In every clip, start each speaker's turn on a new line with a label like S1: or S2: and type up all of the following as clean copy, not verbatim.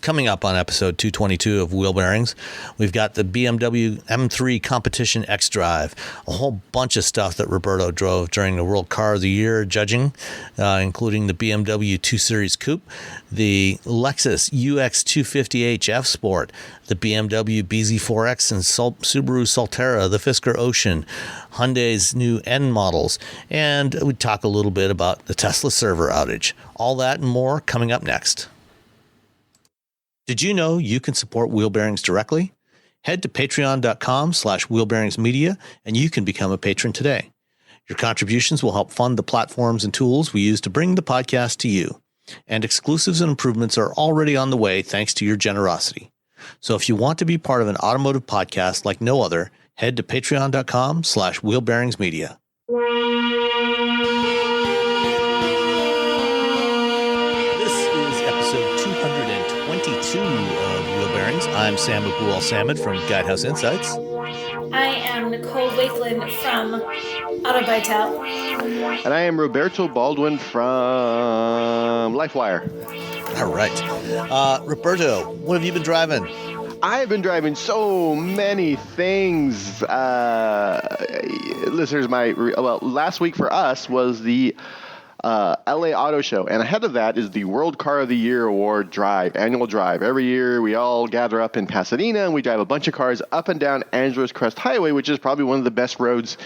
S1: Coming up on episode 222 of Wheel Bearings, we've got the BMW M3 Competition xDrive, a whole bunch of stuff that Roberto drove during the World Car of the Year judging, including the BMW 2 Series Coupe, the Lexus UX250h F-Sport, the BMW BZ4X and Subaru Solterra, the Fisker Ocean, Hyundai's new N models, and we talk a little bit about the Tesla server outage. All that and more coming up next. Did you know you can support Wheel Bearings directly? Head to patreon.com/wheelbearingsmedia and you can become a patron today. Your contributions will help fund the platforms and tools we use to bring the podcast to you. And exclusives and improvements are already on the way thanks to your generosity. So if you want to be part of an automotive podcast like no other, head to patreon.com/wheelbearingsmedia. Of Wheel Bearings. I'm Sam Abou-El-Samad from Guidehouse Insights.
S2: I am Nicole Wakeland from Autobytel.
S3: And I am Roberto Baldwin from LifeWire.
S1: All right. Roberto, what have you been driving?
S3: I've been driving so many things. Listeners, last week for us was the LA Auto Show, and ahead of that is the World Car of the Year Award annual drive. Every year we all gather up in Pasadena and we drive a bunch of cars up and down Angeles Crest Highway, which is probably one of the best roads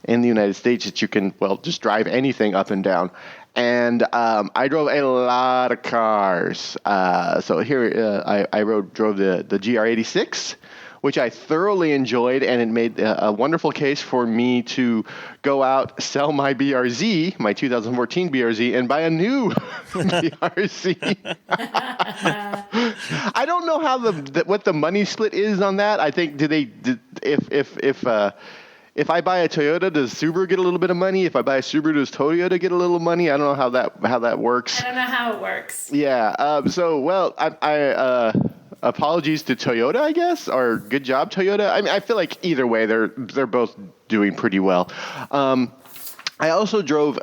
S3: in the United States that you can, just drive anything up and down. And I drove a lot of cars. So here I drove the GR86, which I thoroughly enjoyed, and it made a wonderful case for me to go out, sell my BRZ, my 2014 BRZ, and buy a new BRZ. I don't know how what the money split is on that. I think if I buy a Toyota, does Subaru get a little bit of money? If I buy a Subaru, does Toyota get a little money? I don't know how that works.
S2: I don't know how it works.
S3: Yeah. I apologies to Toyota, I guess, or good job, Toyota. I mean, I feel like either way, they're both doing pretty well. I also drove.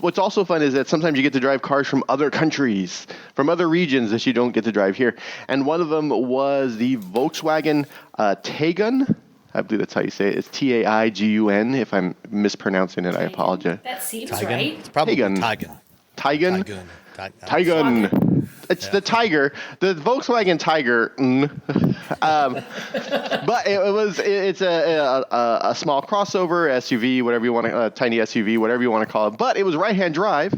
S3: What's also fun is that sometimes you get to drive cars from other countries, from other regions that you don't get to drive here. And one of them was the Volkswagen Taygun. I believe that's how you say it. It's Taigun. If I'm mispronouncing it, I apologize.
S2: That seems
S1: Taygun?
S2: right.
S1: It's probably
S3: Taygun.
S1: Taygun.
S3: It's the Tiger, the Volkswagen Tiger. But it's a small crossover SUV, whatever you want to, tiny SUV, whatever you want to call it. But it was right-hand drive,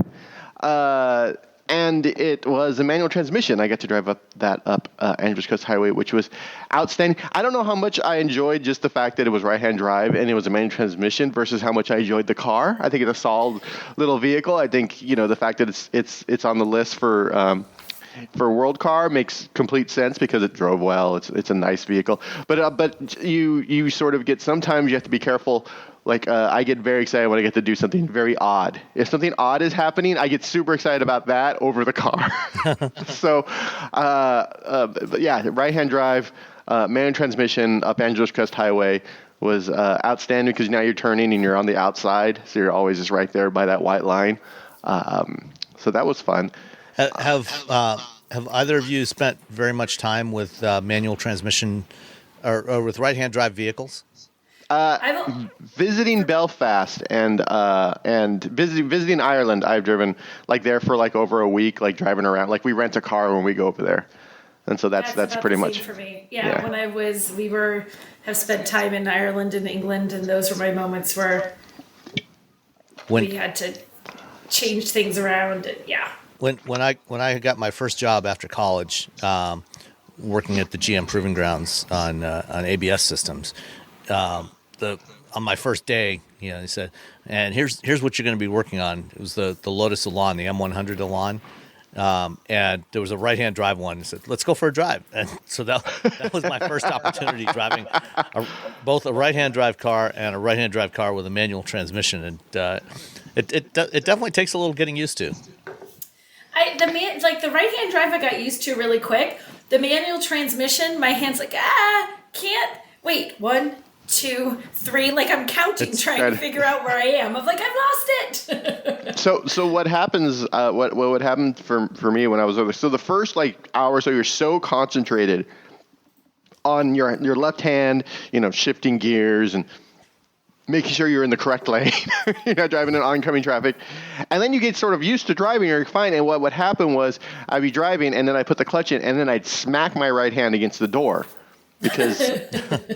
S3: and it was a manual transmission. I got to drive up Angeles Coast Highway, which was outstanding. I don't know how much I enjoyed just the fact that it was right-hand drive and it was a manual transmission versus how much I enjoyed the car. I think it's a solid little vehicle. I think the fact that it's on the list for World Car makes complete sense because it drove well. It's a nice vehicle, but you sort of get, sometimes you have to be careful. Like I get very excited when I get to do something very odd. If something odd is happening, I get super excited about that over the car. So, but yeah, right-hand drive, manual transmission up Angeles Crest Highway was outstanding because now you're turning and you're on the outside, so you're always just right there by that white line. So that was fun.
S1: Have either of you spent very much time with manual transmission or with right-hand drive vehicles?
S3: Visiting Belfast and visiting Ireland, I've driven there for over a week, driving around. We rent a car when we go over there, and so that's pretty much
S2: for me. Yeah, when have spent time in Ireland and England, and those were my moments where we had to change things around. And, yeah.
S1: When I got my first job after college, working at the GM Proving Grounds on ABS systems, on my first day, they said, and here's what you're going to be working on. It was the Lotus Elan, the M100 Elan, and there was a right-hand drive one. He said, let's go for a drive. And so that was my first opportunity driving both a right-hand drive car and a right-hand drive car with a manual transmission, and it definitely takes a little getting used to.
S2: The right-hand drive I got used to really quick. The manual transmission, my hand's can't wait. 1, 2, 3. Like I'm counting, trying to figure out where I am. I'm like, I've lost it.
S3: So what happens? What would happen for me when I was over? So the first like hour or so, you're so concentrated on your left hand, shifting gears and making sure you're in the correct lane. You're not driving in oncoming traffic. And then you get sort of used to driving, you're fine. And what would happen was I'd be driving, and then I'd put the clutch in, and then I'd smack my right hand against the door. Because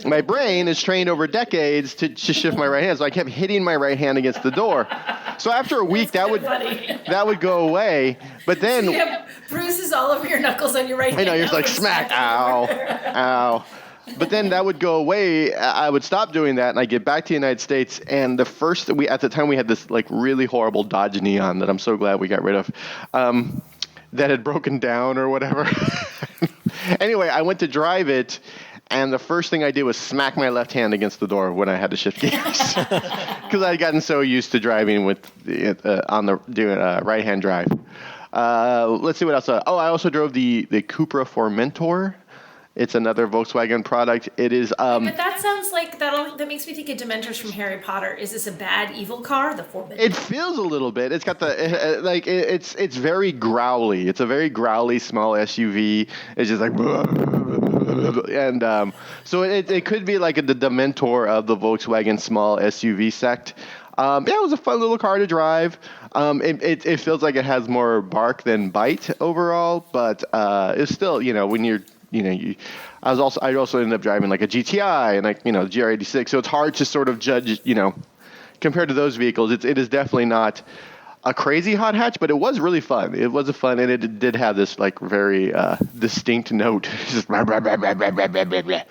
S3: my brain is trained over decades to shift my right hand. So I kept hitting my right hand against the door. So after a week, that would go away. But then... So
S2: you have bruises all over your knuckles on your right hand.
S3: I know, you're just like, smack, ow, ow. But then that would go away. I would stop doing that, and I'd get back to the United States. And at the time, we had this like really horrible Dodge Neon that I'm so glad we got rid of, that had broken down or whatever. Anyway, I went to drive it, and the first thing I did was smack my left hand against the door when I had to shift gears, because I'd gotten so used to driving with doing right-hand drive. Let's see what else. I also drove the coupe Formentor. It's another Volkswagen product. It is.
S2: But that sounds like that makes me think of Dementors from Harry Potter. Is this a bad evil car? The Formentor.
S3: It feels a little bit. It's got it's very growly. It's a very growly small SUV. It's just like, and so it could be like the Dementor of the Volkswagen small SUV sect. It was a fun little car to drive. It feels like it has more bark than bite overall, but it's still, when you're, I also ended up driving like a GTI and like, GR86. So it's hard to sort of judge, compared to those vehicles. It is definitely not a crazy hot hatch, but it was really fun. It was fun, and it did have this like very distinct note. Just blah, blah, blah, blah, blah, blah, blah, blah.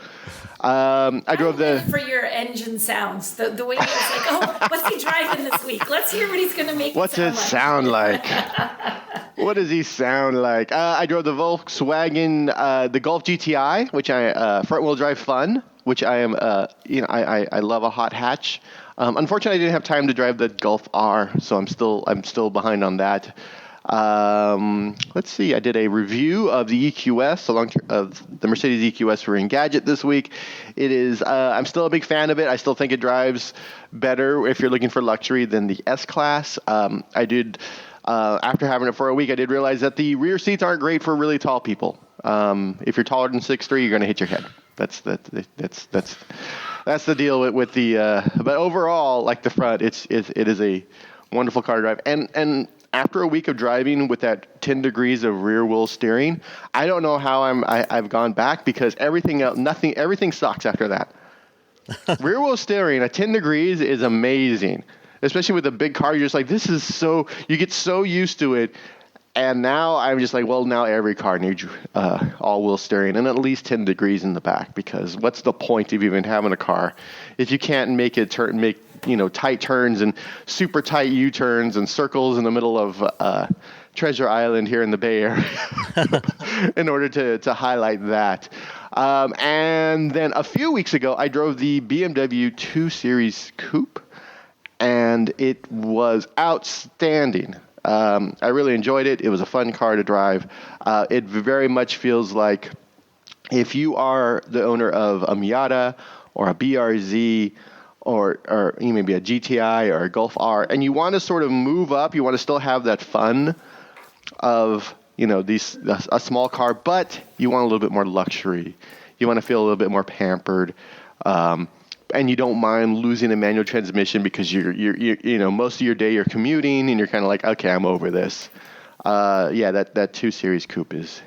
S3: I drove
S2: for your engine sounds. The way it's like, oh, what's he driving this week? Let's hear what he's going to make.
S3: What's it sound like? What does he sound like? I drove the Volkswagen, the Golf GTI, which front wheel drive fun, which I am, I love a hot hatch. Unfortunately, I didn't have time to drive the Golf R, so I'm still behind on that. Let's see. I did a review of the EQS, of the Mercedes EQS for Engadget this week. It is. I'm still a big fan of it. I still think it drives better if you're looking for luxury than the S-Class. I did. After having it for a week, I did realize that the rear seats aren't great for really tall people. If you're taller than 6'3", you're going to hit your head. That's the deal with the. But overall, like the front, it is a wonderful car to drive. And after a week of driving with that 10 degrees of rear wheel steering, I don't know how I've gone back, because everything sucks after that. Rear wheel steering at 10 degrees is amazing, especially with a big car. You're just like, you get so used to it. And now I'm just like, well, now every car needs all-wheel steering and at least 10 degrees in the back, because what's the point of even having a car if you can't make tight turns and super tight U-turns and circles in the middle of Treasure Island here in the Bay Area in order to highlight that. And then a few weeks ago, I drove the BMW 2 Series Coupe, and it was outstanding. I really enjoyed it. It was a fun car to drive. It very much feels like if you are the owner of a Miata or a BRZ or maybe a GTI or a Golf R, and you want to sort of move up, you want to still have that fun of, a small car, but you want a little bit more luxury. You want to feel a little bit more pampered. And you don't mind losing a manual transmission because you're most of your day you're commuting and you're kind of like, okay, I'm over this. That 2 Series Coupe is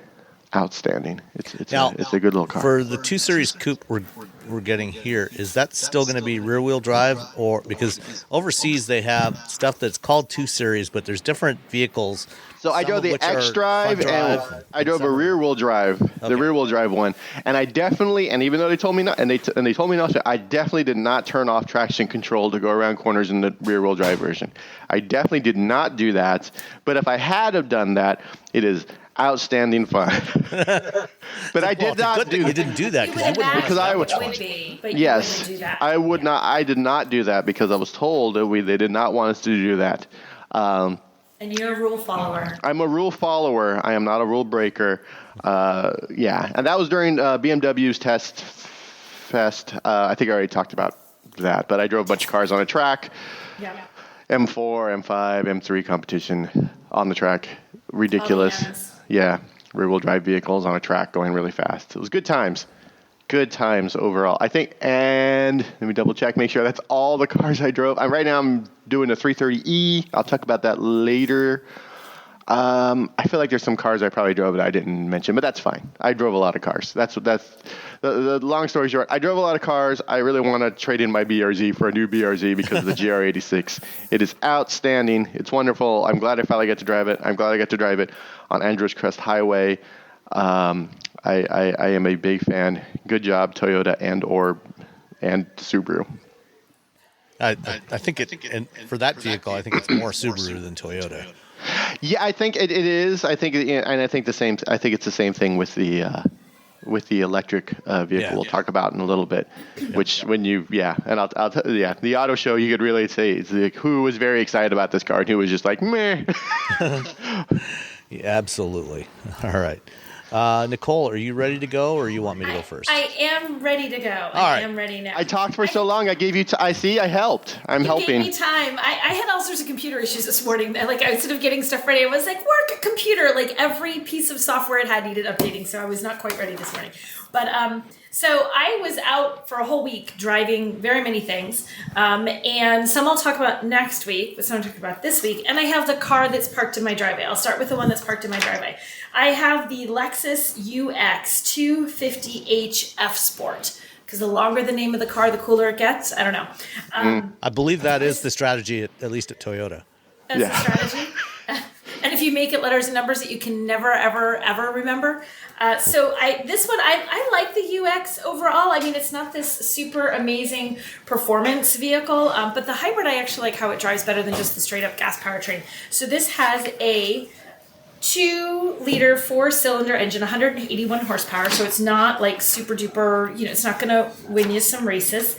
S3: outstanding. It's a good little car.
S1: For the 2 Series Coupe we're getting here, is that still going to be rear wheel drive, or because overseas they have stuff that's called 2 Series, but there's different vehicles.
S3: So I drove the xDrive and I drove a rear wheel drive, the rear wheel drive one, and I definitely, and even though they told me not, and they told me not to, I definitely did not turn off traction control to go around corners in the rear wheel drive version. I definitely did not do that. But if I had have done that, it is outstanding fun. But I did not do.
S1: You didn't do that
S2: because
S3: I would. Yes,
S2: do that.
S3: I would not. I did not do that because I was told that they did not want us to do that.
S2: And you're a rule follower.
S3: I'm a rule follower. I am not a rule breaker. And that was during BMW's test Fest. I think I already talked about that, but I drove a bunch of cars on a track.
S2: Yeah.
S3: M4, M5, M3 competition on the track. Ridiculous.
S2: Oh, yes.
S3: Yeah, rear-wheel drive vehicles on a track going really fast. It was good times. Good times overall. I think, and let me double check, make sure that's all the cars I drove. Right now I'm doing a 330E. I'll talk about that later. I feel like there's some cars I probably drove that I didn't mention, but that's fine. I drove a lot of cars. That's the long story short. I drove a lot of cars. I really want to trade in my BRZ for a new BRZ because of the GR86. It is outstanding. It's wonderful. I'm glad I finally get to drive it. I'm glad I get to drive it on Andros Crest Highway. I am a big fan. Good job, Toyota and Subaru.
S1: I think for that vehicle, I think it's more Subaru than Toyota.
S3: Yeah, I think it is. I think, and I think the same. I think it's the same thing with the electric vehicle.
S1: Yeah.
S3: We'll talk about in a little bit. Which when you, and I'll the auto show you could really say it's like who was very excited about this car and who was just like meh.
S1: Yeah, absolutely. All right. Nicole, are you ready to go, or you want me to go first?
S2: I am ready to go. I am ready now.
S3: I talked for so long. I gave you. I helped. I'm helping.
S2: You gave me time. I had all sorts of computer issues this morning. Like I was sort of getting stuff ready. I was like, work, computer. Like every piece of software it had needed updating, so I was not quite ready this morning. But so I was out for a whole week driving very many things, and some I'll talk about next week, but some I'll talk about this week. And I have the car that's parked in my driveway. I'll start with the one that's parked in my driveway. I have the Lexus UX250h F Sport. Because the longer the name of the car, the cooler it gets. I don't know.
S1: I believe that is the strategy, at least at Toyota.
S2: That's the strategy. And if you make it letters and numbers that you can never, ever, ever remember. So this one, I like the UX overall. I mean, it's not this super amazing performance vehicle, but the hybrid, I actually like how it drives better than just the straight up gas powertrain. So this has a 2-liter 4-cylinder engine, 181 horsepower. So it's not like super duper, it's not going to win you some races.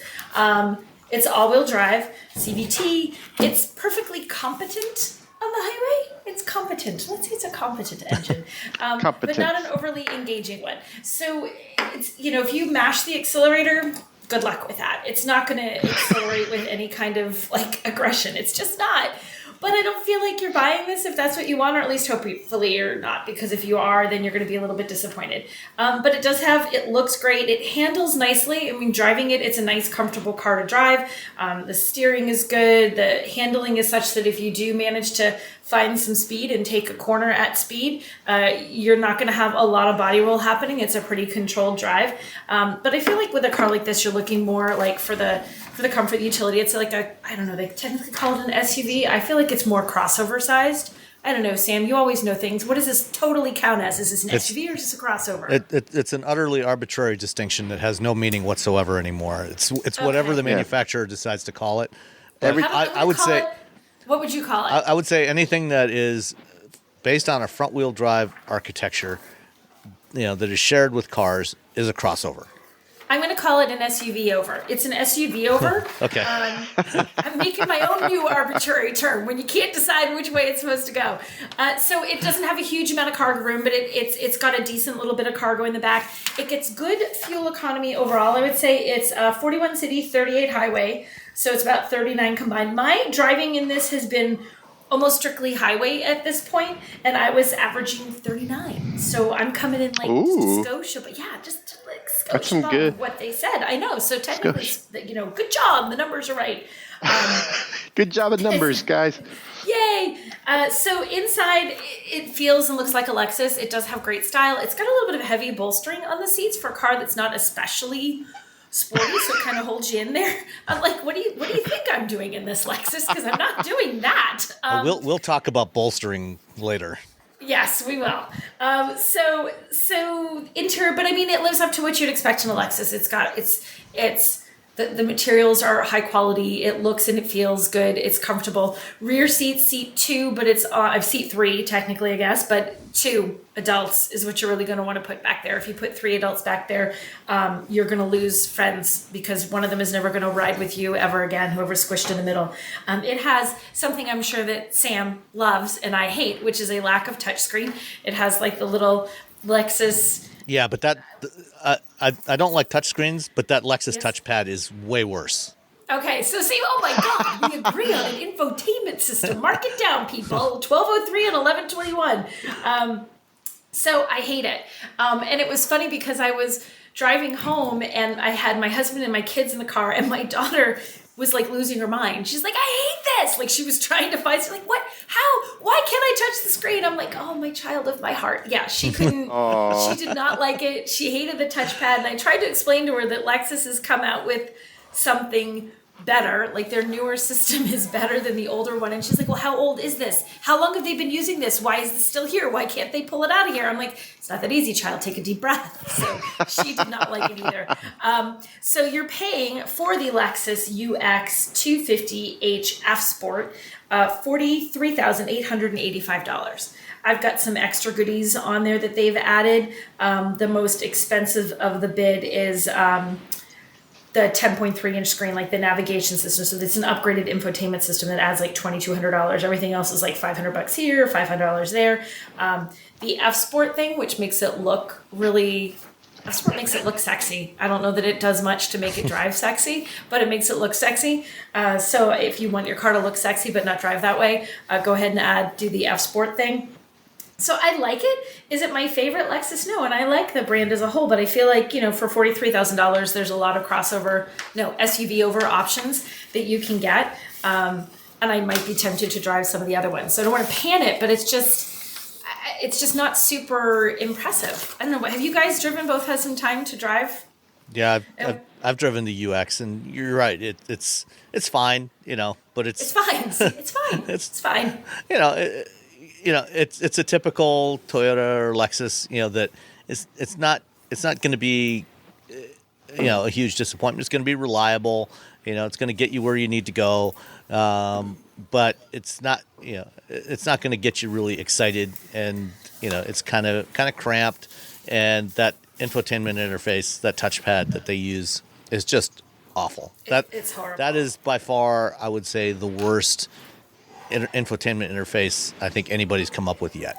S2: It's all-wheel drive, CVT. It's perfectly competent on the highway. It's competent. Let's say it's a competent engine, but not an overly engaging one. So it's, if you mash the accelerator, good luck with that. It's not going to accelerate with any kind of like aggression. It's just not. But I don't feel like you're buying this if that's what you want, or at least hopefully you're not, because if you are, then you're going to be a little bit disappointed. But it looks great. It handles nicely. I mean, driving it's a nice, comfortable car to drive. The steering is good. The handling is such that if you do manage to find some speed and take a corner at speed, you're not going to have a lot of body roll happening. It's a pretty controlled drive. But I feel like with a car like this, you're looking more like for the comfort, the utility. It's like I don't know, they technically call it an SUV. I feel like it's more crossover sized. I don't know, Sam, you always know things. What does this totally count as? Is this an SUV or just a crossover?
S1: It's an utterly arbitrary distinction that has no meaning whatsoever anymore. It's whatever the manufacturer decides to call it. I would say.
S2: What would you call it?
S1: I would say anything that is based on a front-wheel drive architecture, that is shared with cars, is a crossover.
S2: I'm going to call it an SUV over. It's an SUV over.
S1: Okay.
S2: I'm making my own new arbitrary term when you can't decide which way it's supposed to go. So it doesn't have a huge amount of cargo room, but it's got a decent little bit of cargo in the back. It gets good fuel economy overall. I would say it's 41 city, 38 highway. So it's about 39 combined. My driving in this has been almost strictly highway at this point, and I was averaging 39. So I'm coming in like just Scotia, but yeah, just like Scotia.
S3: That's some good.
S2: What they said. I know. So technically, good job. The numbers are right.
S3: Good job at numbers, guys.
S2: Yay! So inside, it feels and looks like a Lexus. It does have great style. It's got a little bit of heavy bolstering on the seats for a car that's not especially sporty, so it kind of holds you in there. I'm like, what do you think I'm doing in this Lexus? Because I'm not doing that.
S1: We'll talk about bolstering later.
S2: Yes, we will. So interior, but I mean, it lives up to what you'd expect in a Lexus. The materials are high quality. It looks and it feels good. It's comfortable. Rear seat 2, but it's seat 3 technically, I guess. But 2 adults is what you're really going to want to put back there. If you put 3 adults back there, you're going to lose friends because one of them is never going to ride with you ever again. Whoever's squished in the middle. It has something I'm sure that Sam loves and I hate, which is a lack of touchscreen. It has like the little Lexus.
S1: Yeah, but I don't like touchscreens, but that Lexus
S2: Yes.
S1: touchpad is way worse.
S2: Okay, so see, oh my God, we agree on an infotainment system. Mark it down, people. 1203 and 1121. So I hate it. And it was funny because I was driving home and I had my husband and my kids in the car, and my daughter was like losing her mind. She's like, I hate this. Like she was trying to find, she's like, what? How? Why can't I touch the screen? I'm like, oh, my child of my heart. Yeah, she couldn't, she did not like it. She hated the touchpad. And I tried to explain to her that Lexus has come out with something better, like their newer system is better than the older one. And she's like, well, how old is this? How long have they been using this? Why is this still here? Why can't they pull it out of here? I'm like, it's not that easy, child. Take a deep breath. So she did not like it either. So you're paying for the Lexus UX250h F Sport $43,885. I've got some extra goodies on there that they've added. The most expensive of the bid is the 10.3-inch screen, like the navigation system. So it's an upgraded infotainment system that adds like $2,200. Everything else is like $500 here, $500 there. The F Sport thing, which makes it look F Sport makes it look sexy. I don't know that it does much to make it drive sexy, but it makes it look sexy. So if you want your car to look sexy but not drive that way, go ahead and do the F Sport thing. So I like it. Is it my favorite Lexus? No, and I like the brand as a whole, but I feel like, for $43,000, there's a lot of SUV over options that you can get. And I might be tempted to drive some of the other ones. So I don't want to pan it, but it's just not super impressive. I don't know. Have you guys driven? Both had some time to drive?
S1: Yeah, I've driven the UX, and you're right. It's fine, but it's
S2: fine. See, it's fine. It's fine.
S1: It's a typical Toyota or Lexus, that it's not going to be, a huge disappointment. It's going to be reliable. It's going to get you where you need to go. But it's not, it's not going to get you really excited, and, it's kind of cramped. And that infotainment interface, that touchpad that they use is just awful.
S2: It's horrible.
S1: That is by far, I would say, the worst infotainment interface I think anybody's come up with yet.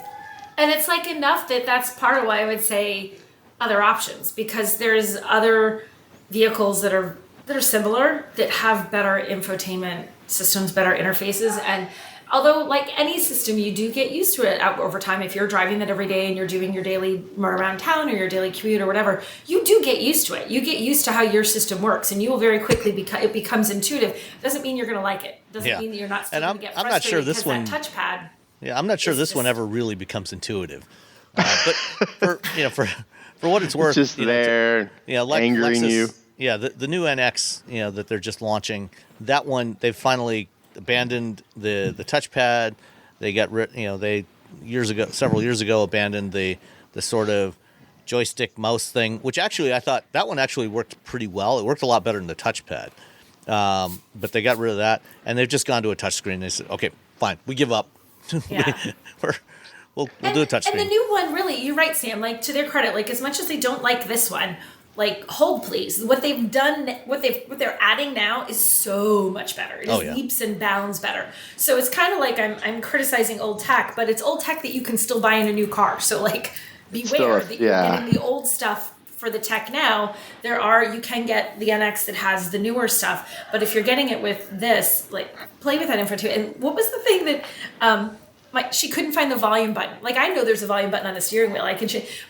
S2: And it's like enough that's part of why I would say other options, because there's other vehicles that are similar that have better infotainment systems, better interfaces. And although like any system, you do get used to it over time. If you're driving that every day and you're doing your daily run around town or your daily commute or whatever, you do get used to it. You get used to how your system works, and you will very quickly it becomes intuitive. Doesn't mean you're going to like it. Doesn't mean that you're not still going to get frustrated.
S1: I'm not sure this one,
S2: that touchpad.
S1: Yeah, I'm not sure this one ever really becomes intuitive. But for what it's worth,
S3: it's just there, angering
S1: Lexus,
S3: you.
S1: Yeah, the new NX, that they're just launching, that one they've finally abandoned the touchpad. They got rid, several years ago, abandoned the sort of joystick mouse thing, which actually I thought that one actually worked pretty well. It worked a lot better than the touchpad. But they got rid of that, and they've just gone to a touchscreen. They said, okay, fine, we give up.
S2: Yeah.
S1: We'll do a touchscreen.
S2: And the new one, really, you're right, Sam, like to their credit, like as much as they don't like this one, like hold please. What they've done, what they're adding now is so much better. It is leaps and bounds better. So it's kind of like I'm criticizing old tech, but it's old tech that you can still buy in a new car. So like beware that you're getting the old stuff for the tech now. You can get the NX that has the newer stuff, but if you're getting it with this, like play with that info too. And what was the thing that she couldn't find the volume button? Like I know there's a volume button on the steering wheel,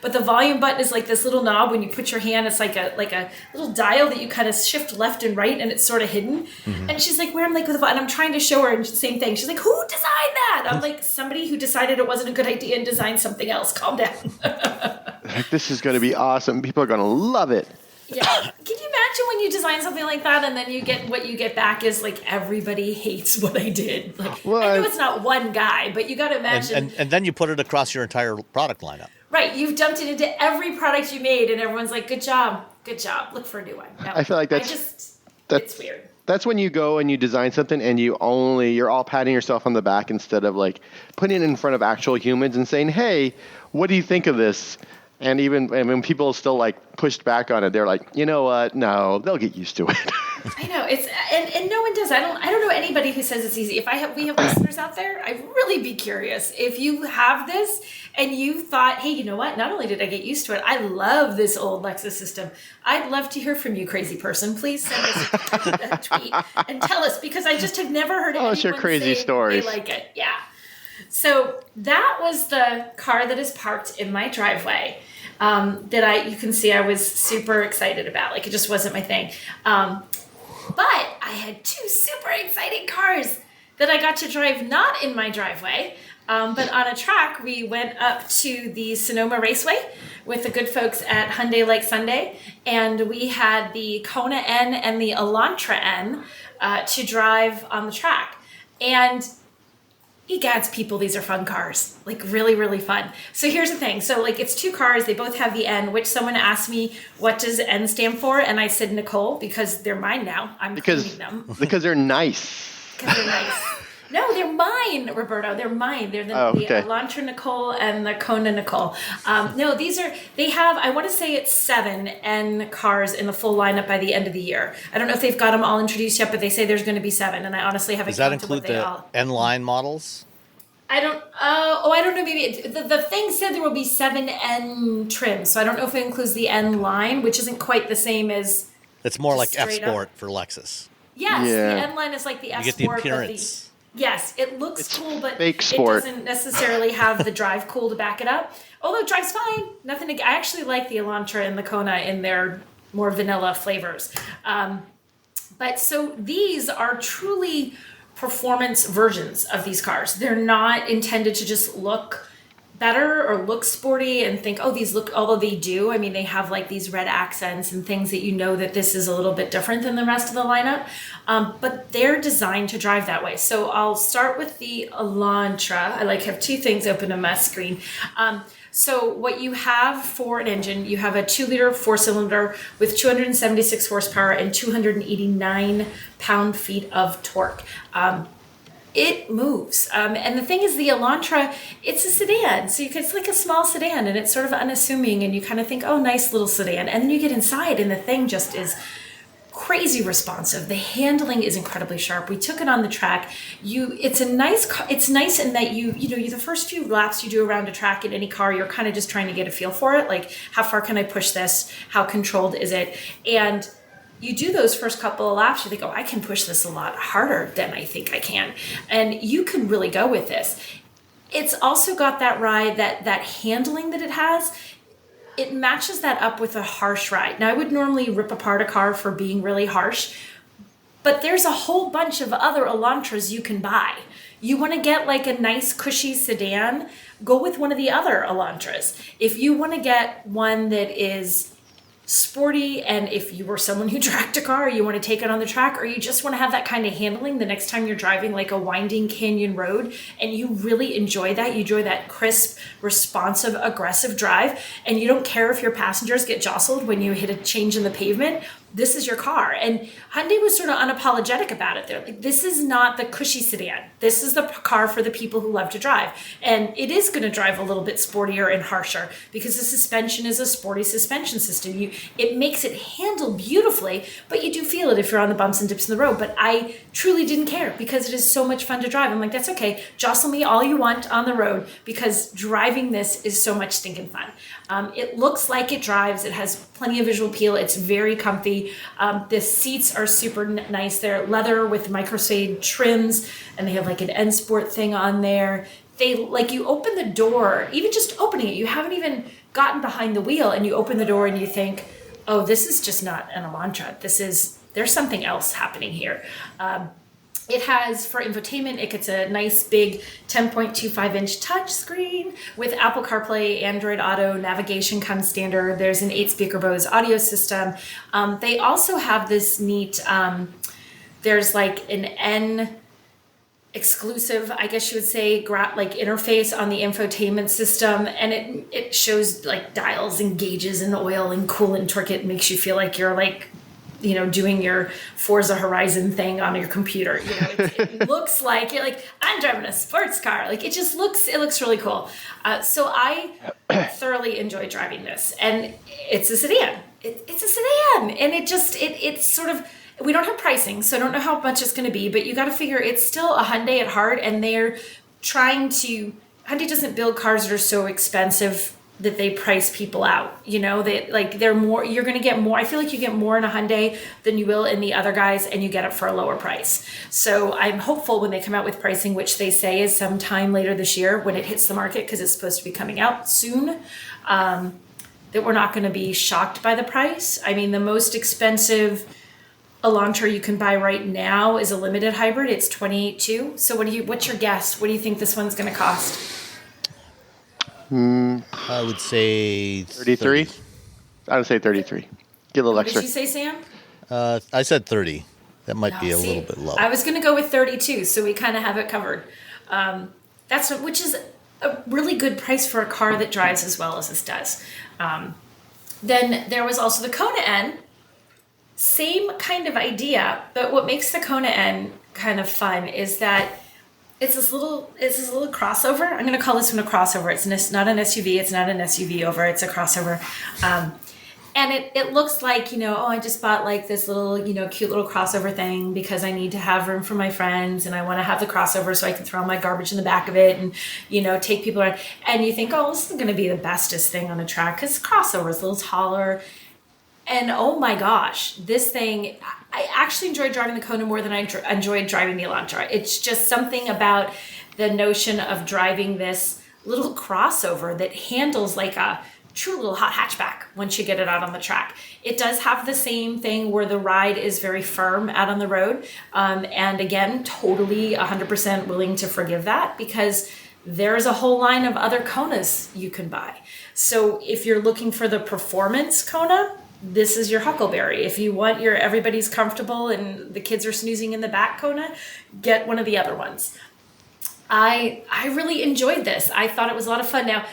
S2: but the volume button is like this little knob. When you put your hand, it's like a little dial that you kind of shift left and right, and it's sort of hidden. Mm-hmm. And she's like, where? I'm like, with the button. I'm trying to show her, and same thing. She's like, who designed that? I'm like, somebody who decided it wasn't a good idea and designed something else. Calm down.
S3: Like, this is going to be awesome. People are going to love it.
S2: Yeah. Can you imagine when you design something like that and then what you get back is like, everybody hates what I did. Like, I know it's not one guy, but you got to imagine.
S1: And then you put it across your entire product lineup.
S2: Right. You've dumped it into every product you made, and everyone's like, good job. Look for a new one. No,
S3: I feel like
S2: it's weird.
S3: That's when you go and you design something and you're all patting yourself on the back instead of like putting it in front of actual humans and saying, hey, what do you think of this? And when people still like pushed back on it, they're like, you know what? No, they'll get used to it.
S2: I know it's and and no one does. I don't know anybody who says it's easy. If we have listeners out there, I'd really be curious. If you have this and you thought, hey, you know what? Not only did I get used to it, I love this old Lexus system. I'd love to hear from you, crazy person. Please send us a tweet and tell us, because I just have never heard anyone
S3: your crazy
S2: say
S3: stories.
S2: they like it. Yeah. So that was the car that is parked in my driveway. You can see I was super excited about. Like, it just wasn't my thing. But I had two super exciting cars that I got to drive not in my driveway, but on a track. We went up to the Sonoma Raceway with the good folks at Hyundai Like Sunday, and we had the Kona N and the Elantra N to drive on the track. And egads, people, these are fun cars, like really, really fun. So here's the thing. So like, it's two cars. They both have the N, which someone asked me, what does N stand for? And I said, Nicole, because they're mine now. I'm cleaning them.
S3: Because they're nice.
S2: Because they're nice. No, they're mine, Roberto. They're mine. They're the Elantra Nicole and the Kona Nicole. No, they have, I want to say it's 7 N cars in the full lineup by the end of the year. I don't know if they've got them all introduced yet, but they say there's going to be 7, and I honestly haven't counted what they all.
S1: Does that include the N-line models?
S2: I don't know. Maybe the thing said there will be 7 N trims, so I don't know if it includes the N line, which isn't quite the same as.
S1: It's more like F Sport for Lexus.
S2: Yes, the N line is like the F Sport.
S1: You get the appearance.
S2: Yes, it looks cool, but
S3: fake sport.
S2: It doesn't necessarily have the drive cool to back it up. Although it drives fine. Nothing. I actually like the Elantra and the Kona in their more vanilla flavors. But so these are truly performance versions of these cars. They're not intended to just look better or look sporty and think, oh, these look, although they do. I mean, they have like these red accents and things that you know that this is a little bit different than the rest of the lineup. But they're designed to drive that way. So I'll start with the Elantra. I have two things open on my screen. So what you have for an engine, you have a 2-liter 4-cylinder with 276 horsepower and 289 pound-feet of torque. It moves. And the thing is, the Elantra, it's a sedan. So it's like a small sedan, and it's sort of unassuming, and you kind of think, oh, nice little sedan. And then you get inside, and the thing just is crazy responsive. The handling is incredibly sharp. We took it on the track. It's nice in that you the first few laps you do around a track in any car, you're kind of just trying to get a feel for it. Like, how far can I push this? How controlled is it? And you do those first couple of laps, you think, oh, I can push this a lot harder than I think I can. And you can really go with this. It's also got that ride, that handling that it has. It matches that up with a harsh ride. Now, I would normally rip apart a car for being really harsh, but there's a whole bunch of other Elantras you can buy. You want to get like a nice cushy sedan, go with one of the other Elantras. If you want to get one that is sporty, and if you were someone who tracked a car, you want to take it on the track, or you just want to have that kind of handling the next time you're driving like a winding canyon road, and you really enjoy that, you enjoy that crisp, responsive, aggressive drive, and you don't care if your passengers get jostled when you hit a change in the pavement, this is your car. And Hyundai was sort of unapologetic about it. They're like, this is not the cushy sedan. This is the car for the people who love to drive. And it is going to drive a little bit sportier and harsher because the suspension is a sporty suspension system. It makes it handle beautifully, but you do feel it if you're on the bumps and dips in the road. But I truly didn't care because it is so much fun to drive. I'm like, that's okay. Jostle me all you want on the road because driving this is so much stinking fun. It looks like it drives. It has plenty of visual appeal. It's very comfy. The seats are super nice. They're leather with microsuede trims, and they have like an N Sport thing on there. They like, you open the door, even just opening it, you haven't even gotten behind the wheel, and you open the door and you think, oh, this is just not an Elantra. There's something else happening here. It has, for infotainment, it gets a nice big 10.25-inch touchscreen with Apple CarPlay, Android Auto, navigation comes standard. There's an 8-speaker Bose audio system. They also have this neat, there's like an N exclusive, I guess you would say, interface on the infotainment system, and it shows like dials and gauges and oil and coolant torque. It makes you feel like you're like, doing your Forza Horizon thing on your computer. It looks like you're like, I'm driving a sports car. Like, it looks really cool. So I thoroughly enjoy driving this, and it's a sedan. It's a sedan, and it's sort of, we don't have pricing, so I don't know how much it's going to be, but you got to figure it's still a Hyundai at heart, and they're trying to. Hyundai doesn't build cars that are so expensive that they price people out. They're more. You're going to get more. I feel like you get more in a Hyundai than you will in the other guys, and you get it for a lower price. So I'm hopeful when they come out with pricing, which they say is sometime later this year when it hits the market, because it's supposed to be coming out soon. That we're not going to be shocked by the price. I mean, the most expensive Elantra you can buy right now is a limited hybrid. It's $28,200. So what's your guess? What do you think this one's going to cost?
S1: I would say
S3: 33. I would say 33. Get a little extra.
S2: Did you say, Sam?
S1: I said 30. That might be a little bit low.
S2: I was going to go with 32, so we kind of have it covered. Which is a really good price for a car that drives as well as this does. Then there was also the Kona N. Same kind of idea, but what makes the Kona N kind of fun is that it's this little crossover. I'm going to call this one a crossover. It's not an SUV. It's not an SUV over. It's a crossover. And it looks like, I just bought like this little, cute little crossover thing because I need to have room for my friends and I want to have the crossover so I can throw my garbage in the back of it and, take people around. And you think, oh, this is going to be the bestest thing on the track because crossover is a little taller. And oh my gosh, this thing, I actually enjoyed driving the Kona more than I enjoyed driving the Elantra. It's just something about the notion of driving this little crossover that handles like a true little hot hatchback once you get it out on the track. It does have the same thing where the ride is very firm out on the road. And again, totally 100% willing to forgive that because there's a whole line of other Konas you can buy. So if you're looking for the performance Kona, this is your Huckleberry. If you want your everybody's comfortable and the kids are snoozing in the back Kona, get one of the other ones. I really enjoyed this. I thought it was a lot of fun. Now,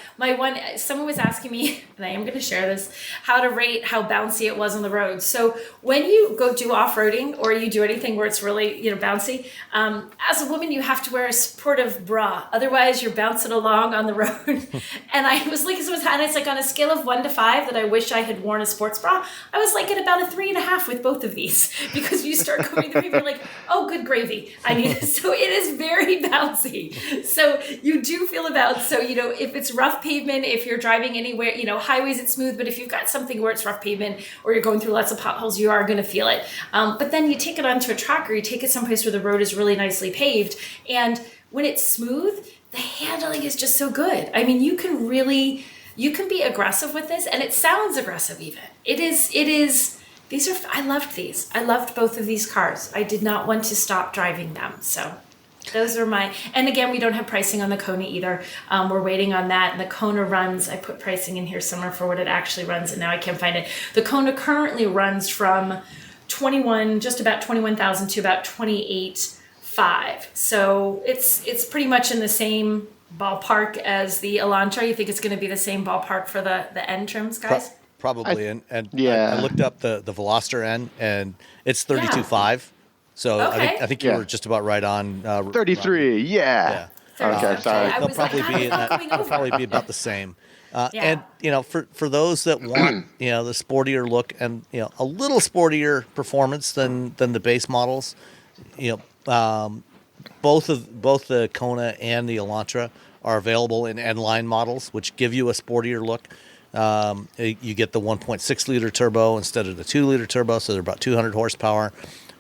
S2: someone was asking me, and I am going to share this, how to rate how bouncy it was on the road. So when you go do off-roading or you do anything where it's really, bouncy, as a woman, you have to wear a supportive bra. Otherwise, you're bouncing along on the road. And I was like, it's like on a scale of 1 to 5 that I wish I had worn a sports bra. I was like at about a 3.5 with both of these because you start going through, you're like, oh, good gravy. So it is very bouncy. So you do feel if it's rough pavement, if you're driving anywhere, highways it's smooth, but if you've got something where it's rough pavement or you're going through lots of potholes, you are going to feel it. But then you take it onto a track or you take it someplace where the road is really nicely paved. And when it's smooth, the handling is just so good. I mean, you can be aggressive with this and it sounds aggressive even. I loved these. I loved both of these cars. I did not want to stop driving them. So those are and again, we don't have pricing on the Kona either. We're waiting on that. And the Kona runs, I put pricing in here somewhere for what it actually runs, and now I can't find it. The Kona currently runs from just about 21,000 to about 28,500. So it's pretty much in the same ballpark as the Elantra. You think it's going to be the same ballpark for the N trims, guys?
S1: Probably. I looked up the Veloster N, and it's 32.5. So
S2: okay.
S1: I think you were just about right on.
S3: 33, yeah. Okay, sorry.
S1: They'll probably be about the same. And for those that want the sportier look and a little sportier performance than the base models, both the Kona and the Elantra are available in N-line models, which give you a sportier look. You get the 1.6 liter turbo instead of the 2 liter turbo, so they're about 200 horsepower.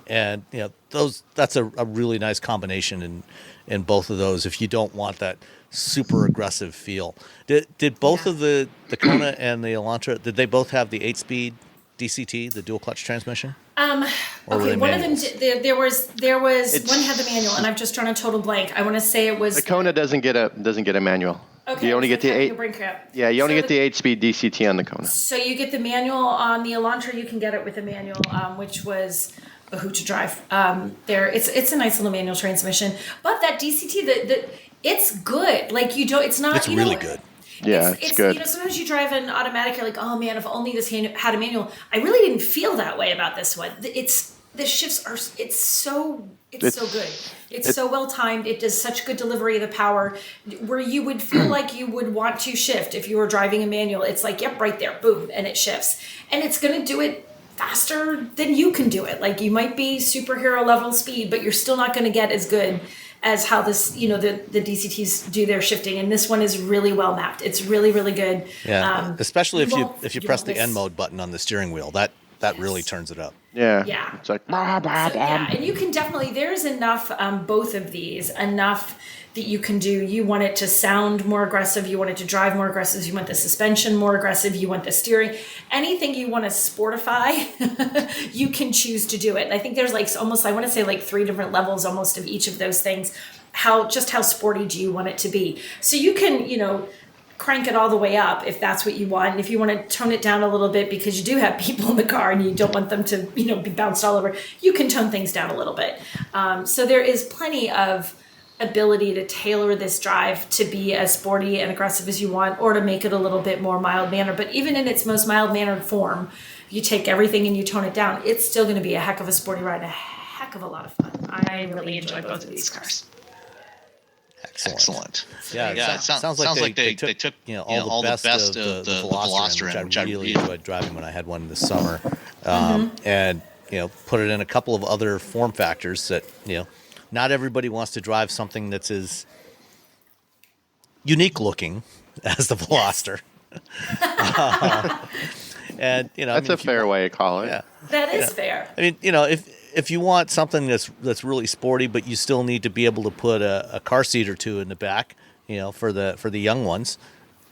S1: And that's a really nice combination in both of those if you don't want that super aggressive feel. Did both of the Kona and the Elantra, did they both have the 8-speed DCT, the dual clutch transmission?
S2: Okay, one of them there was one had the manual, and I've just drawn a total blank. I want to say it was
S3: the Kona doesn't get a manual.
S2: Okay,
S3: you only get the 8. Yeah, you only get the 8-speed DCT on the Kona.
S2: So you get the manual on the Elantra. You can get it with a manual, which was a hoot to drive. It's a nice little manual transmission, but that DCT, it's good. Like it's not.
S1: It's really good.
S3: Yeah, it's good.
S2: Sometimes you drive an automatic, you're like, oh man, if only this had a manual. I really didn't feel that way about this one. The shifts are. It's so good. It's so well timed. It does such good delivery of the power, where you would feel like you would want to shift if you were driving a manual. It's like, yep, right there, boom, and it shifts, and it's going to do it faster, then you can do it. Like you might be superhero level speed, but you're still not going to get as good as how this, you know, the DCTs do their shifting. And this one is really well mapped. It's really, really good.
S1: Yeah, especially if you press the
S2: won't
S1: N
S2: miss-
S1: mode button on the steering wheel, that really turns it up.
S3: Yeah.
S2: Yeah.
S3: It's like,
S2: Yeah, and you can definitely, there's enough, both of these, enough that you can do. You want it to sound more aggressive, you want it to drive more aggressive, you want the suspension more aggressive, you want the steering, anything you want to sportify, you can choose to do it. And I think there's like almost, I want to say like 3 different levels almost of each of those things. How sporty do you want it to be? So you can, you know, crank it all the way up if that's what you want. And if you want to tone it down a little bit because you do have people in the car and you don't want them to, you know, be bounced all over, you can tone things down a little bit. So there is plenty of ability to tailor this drive to be as sporty and aggressive as you want, or to make it a little bit more mild mannered. But even in its most mild mannered form, you take everything and you tone it down, it's still going to be a heck of a sporty ride, a heck of a lot of fun. I really enjoy both of these cars.
S4: Excellent.
S1: Yeah,
S4: It
S1: sounds like they took you know all the best of the Veloster, which I really enjoyed driving when I had one this summer, and you know put it in a couple of other form factors that you know not everybody wants to drive something that's as unique looking as the Veloster. And you know
S3: that's a fair way to call it.
S1: Yeah,
S2: That is fair.
S1: I mean, you know, if you want something that's really sporty, but you still need to be able to put a car seat or two in the back, you know, for the young ones,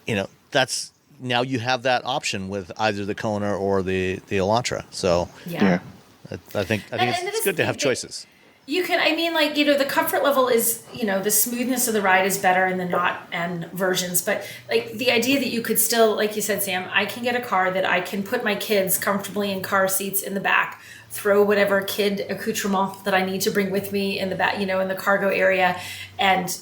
S1: you know, that's now you have that option with either the Kona or the Elantra. So
S2: Yeah.
S1: I think it's good to have choices.
S2: You can, I mean, like, you know, the comfort level is, you know, the smoothness of the ride is better in the not and versions. But, like, the idea that you could still, like you said, Sam, I can get a car that I can put my kids comfortably in car seats in the back, throw whatever kid accoutrement that I need to bring with me in the back, you know, in the cargo area, and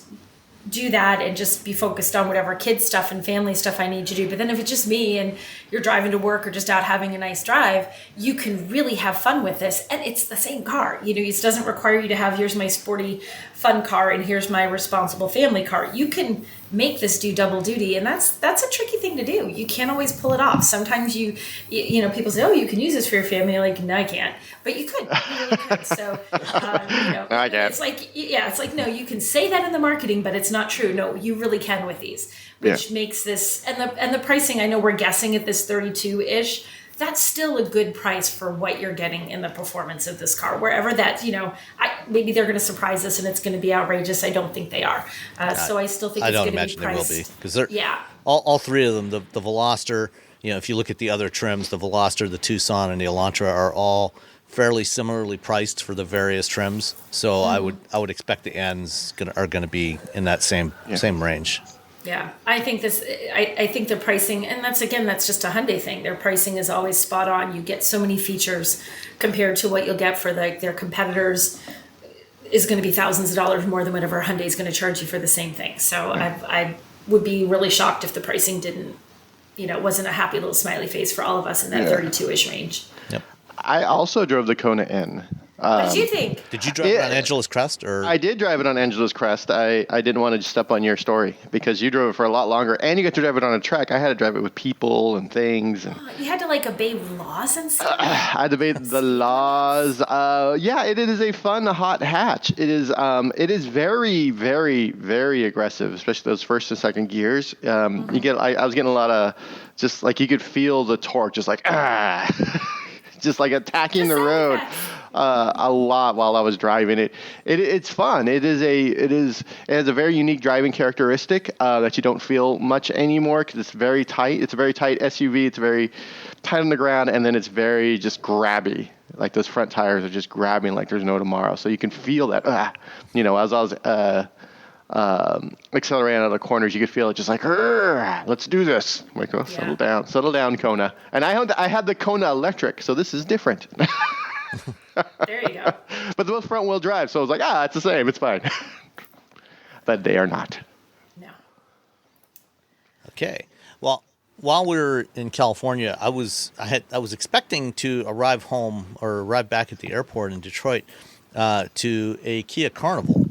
S2: do that and just be focused on whatever kid stuff and family stuff I need to do. But then if it's just me and you're driving to work or just out having a nice drive, you can really have fun with this. And it's the same car. You know, it doesn't require you to have, here's my sporty fun car and here's my responsible family car. You can make this do double duty, and that's a tricky thing to do. You can't always pull it off. Sometimes you know, people say, oh, you can use this for your family. You're like, no, I can't. But you could. You really could. So, you know,
S3: I can't.
S2: it's like, no, you can say that in the marketing, but it's not true. No, you really can with these, which makes this, and the pricing, I know we're guessing at this 32-ish. That's still a good price for what you're getting in the performance of this car. Wherever that, you know, maybe they're going to surprise us and it's going to be outrageous. I don't think they are. So I still think it's going to be priced.
S1: I don't imagine they will be, because they're
S2: yeah.
S1: all three of them. The Veloster, you know, if you look at the other trims, the Veloster, the Tucson, and the Elantra are all fairly similarly priced for the various trims. So I would expect the N's are going to be in that same range.
S2: Yeah, I think I think the pricing, and that's just a Hyundai thing. Their pricing is always spot on. You get so many features compared to what you'll get for their competitors is going to be thousands of dollars more than whatever Hyundai is going to charge you for the same thing. So I would be really shocked if the pricing didn't, you know, wasn't a happy little smiley face for all of us in that 32-ish range.
S1: Yep.
S3: I also drove the Kona N.
S2: What did you think?
S1: Did you drive it on Angela's Crest? Or
S3: I did drive it on Angela's Crest. I didn't want to step on your story because you drove it for a lot longer, and you got to drive it on a track. I had to drive it with people and things. And
S2: You had to like obey laws and stuff.
S3: I had to obey the laws. Yeah, it is a fun hot hatch. It is very, very, very aggressive, especially those first and second gears. I was getting a lot of just like you could feel the torque, just like just like attacking the road. A lot while I was driving it. It's fun. It has a very unique driving characteristic that you don't feel much anymore because it's very tight. It's a very tight SUV. It's very tight on the ground, and then it's very just grabby. Like those front tires are just grabbing like there's no tomorrow. So you can feel that. You know, as I was accelerating out of the corners, you could feel it just like, let's do this. I'm like, settle down, Kona. And I had the Kona electric, so this is different.
S2: There you go.
S3: But they're both front wheel drive, so I was like, it's the same, it's fine. But they are not.
S2: No.
S1: Okay. Well, while we were in California, I was expecting to arrive back at the airport in Detroit to a Kia Carnival,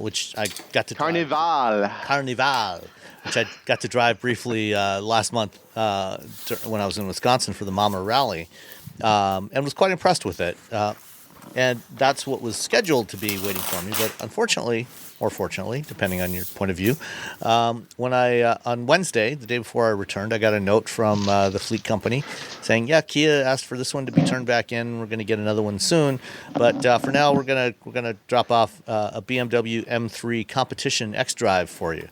S1: which I got to Carnival, which I got to drive briefly last month when I was in Wisconsin for the Mama Rally. and was quite impressed with it. And that's what was scheduled to be waiting for me. But unfortunately, or fortunately, depending on your point of view, when on Wednesday, the day before I returned, I got a note from the fleet company saying, yeah, Kia asked for this one to be turned back in. We're going to get another one soon. But for now, we're gonna drop off a BMW M3 Competition xDrive for you.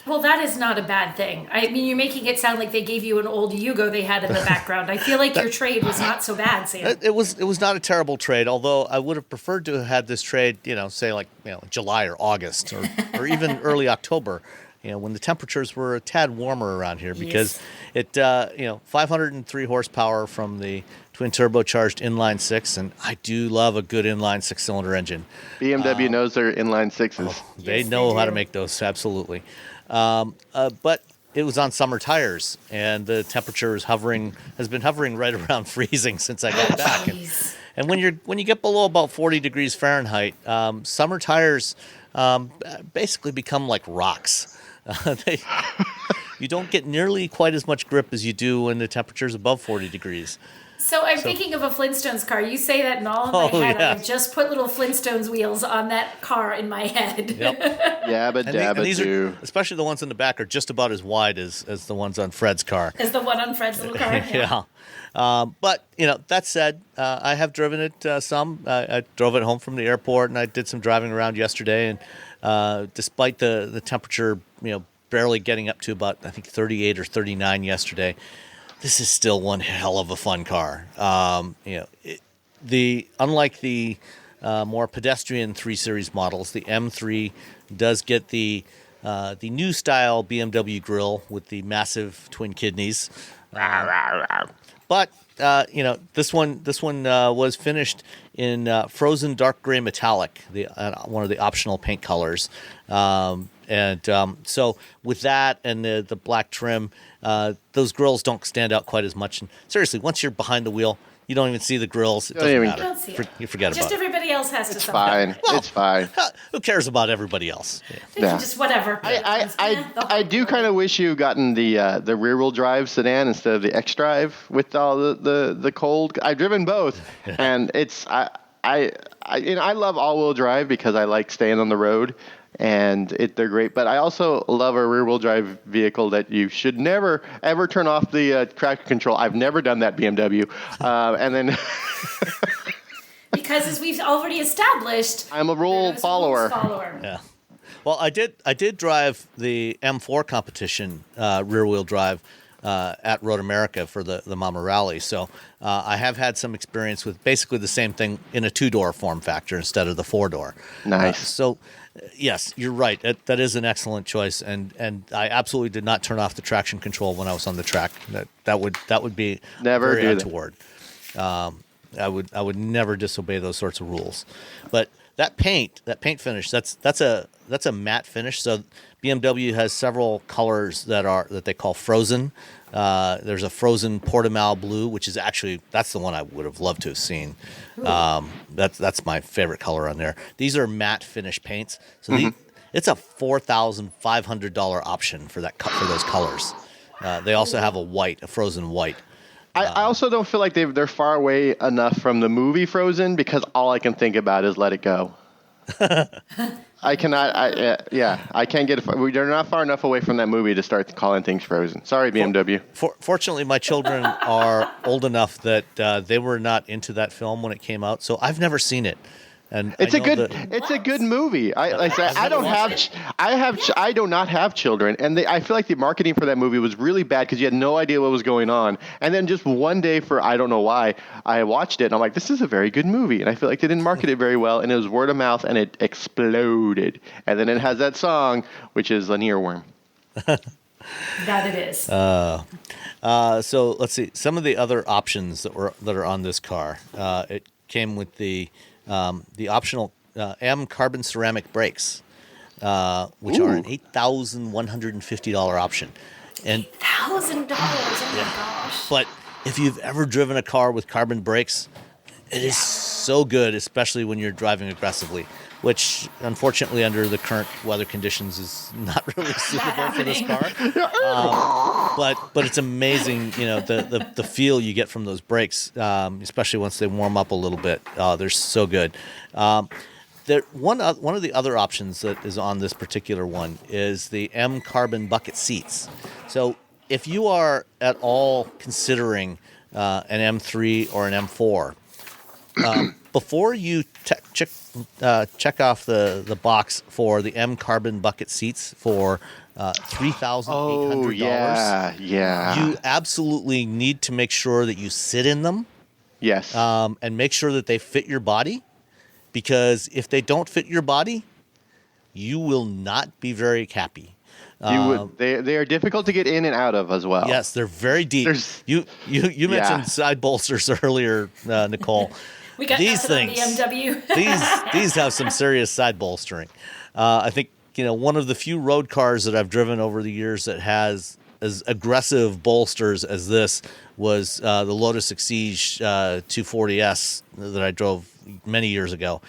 S2: Well, that is not a bad thing. I mean, you're making it sound like they gave you an old Yugo they had in the background. I feel like your trade was not so bad, Sam.
S1: It was not a terrible trade, although I would have preferred to have had this trade, say like July or August or even early October, when the temperatures were a tad warmer around here, because it 503 horsepower from the twin turbocharged inline six, and I do love a good inline 6-cylinder engine.
S3: BMW knows their inline sixes.
S1: They know how to make those, absolutely. But it was on summer tires, and the temperature has been hovering right around freezing since I got back. And when you get below about 40 degrees Fahrenheit, summer tires basically become like rocks. You don't get nearly quite as much grip as you do when the temperature is above 40 degrees.
S2: So I'm thinking of a Flintstones car. You say that, and all in my head, I've just put little Flintstones wheels on that car in my head.
S1: Yep.
S3: Yabba
S1: these are, especially the ones in the back, are just about as wide as the ones on Fred's car.
S2: As the one on Fred's little car.
S1: Yeah. But that said, I have driven it some. I drove it home from the airport, and I did some driving around yesterday. And despite the temperature, barely getting up to about, I think, 38 or 39 yesterday, this is still one hell of a fun car. Unlike the more pedestrian 3 Series models, the M3 does get the new style BMW grille with the massive twin kidneys. But this one was finished in frozen dark gray metallic, one of the optional paint colors. So with that and the black trim, those grills don't stand out quite as much. And seriously, once you're behind the wheel, you don't even see the grills. It doesn't matter.
S2: You don't see it.
S1: You forget about it.
S2: Just everybody else has to.
S3: It's fine.
S1: Well,
S3: it's fine.
S1: Who cares about everybody else?
S3: Yeah.
S2: Just whatever.
S3: I do kind of wish you gotten the rear wheel drive sedan instead of the xDrive with all the cold. I've driven both, and it's I love all wheel drive because I like staying on the road. And they're great, but I also love a rear-wheel drive vehicle that you should never ever turn off the traction control. I've never done that, BMW, and then
S2: because as we've already established,
S3: I'm a rule follower.
S1: Yeah. Well, I did drive the M4 Competition rear-wheel drive at Road America for the Mama Rally, so I have had some experience with basically the same thing in a 2-door form factor instead of the 4-door.
S3: Nice.
S1: Yes, you're right. That is an excellent choice, and I absolutely did not turn off the traction control when I was on the track. That would be
S3: never
S1: very
S3: do
S1: untoward. I would never disobey those sorts of rules. But that paint finish, that's a matte finish. So BMW has several colors that they call frozen. There's a frozen Portimao blue, which is that's the one I would have loved to have seen. That's my favorite color on there. These are matte finish paints, so it's a $4,500 option for those colors. They also have a frozen white.
S3: I also don't feel like they're far away enough from the movie Frozen because all I can think about is Let It Go. I cannot. I can't get. They're not far enough away from that movie to start calling things Frozen. Sorry, BMW.
S1: Fortunately, my children are old enough that they were not into that film when it came out, so I've never seen it. And
S3: it's a good movie. I do not have children, and I feel like the marketing for that movie was really bad because you had no idea what was going on. And then just one day, for I don't know why, I watched it and I'm like, this is a very good movie. And I feel like they didn't market it very well, and it was word of mouth, and it exploded. And then it has that song, which is an earworm.
S2: That it is.
S1: So let's see some of the other options that are on this car. It came with the optional M carbon ceramic brakes, which are an $8,150 option. And
S2: $8,000. Oh my gosh!
S1: But if you've ever driven a car with carbon brakes, it is so good, especially when you're driving aggressively. which unfortunately under the current weather conditions is not really suitable for this car. But it's amazing, the feel you get from those brakes, especially once they warm up a little bit. They're so good. One of the other options that is on this particular one is the M carbon bucket seats. So if you are at all considering an M3 or an M4, before you check off the box for the M carbon bucket seats for $3,800, you absolutely need to make sure that you sit in them.
S3: Yes.
S1: And make sure that they fit your body, because if they don't fit your body, you will not be very happy.
S3: They are difficult to get in and out of as well.
S1: Yes, they're very deep. You mentioned side bolsters earlier, Nicole.
S2: We got
S1: these things.
S2: On BMW.
S1: these have some serious side bolstering. I think one of the few road cars that I've driven over the years that has as aggressive bolsters as this was the Lotus Exige 240S that I drove many years ago,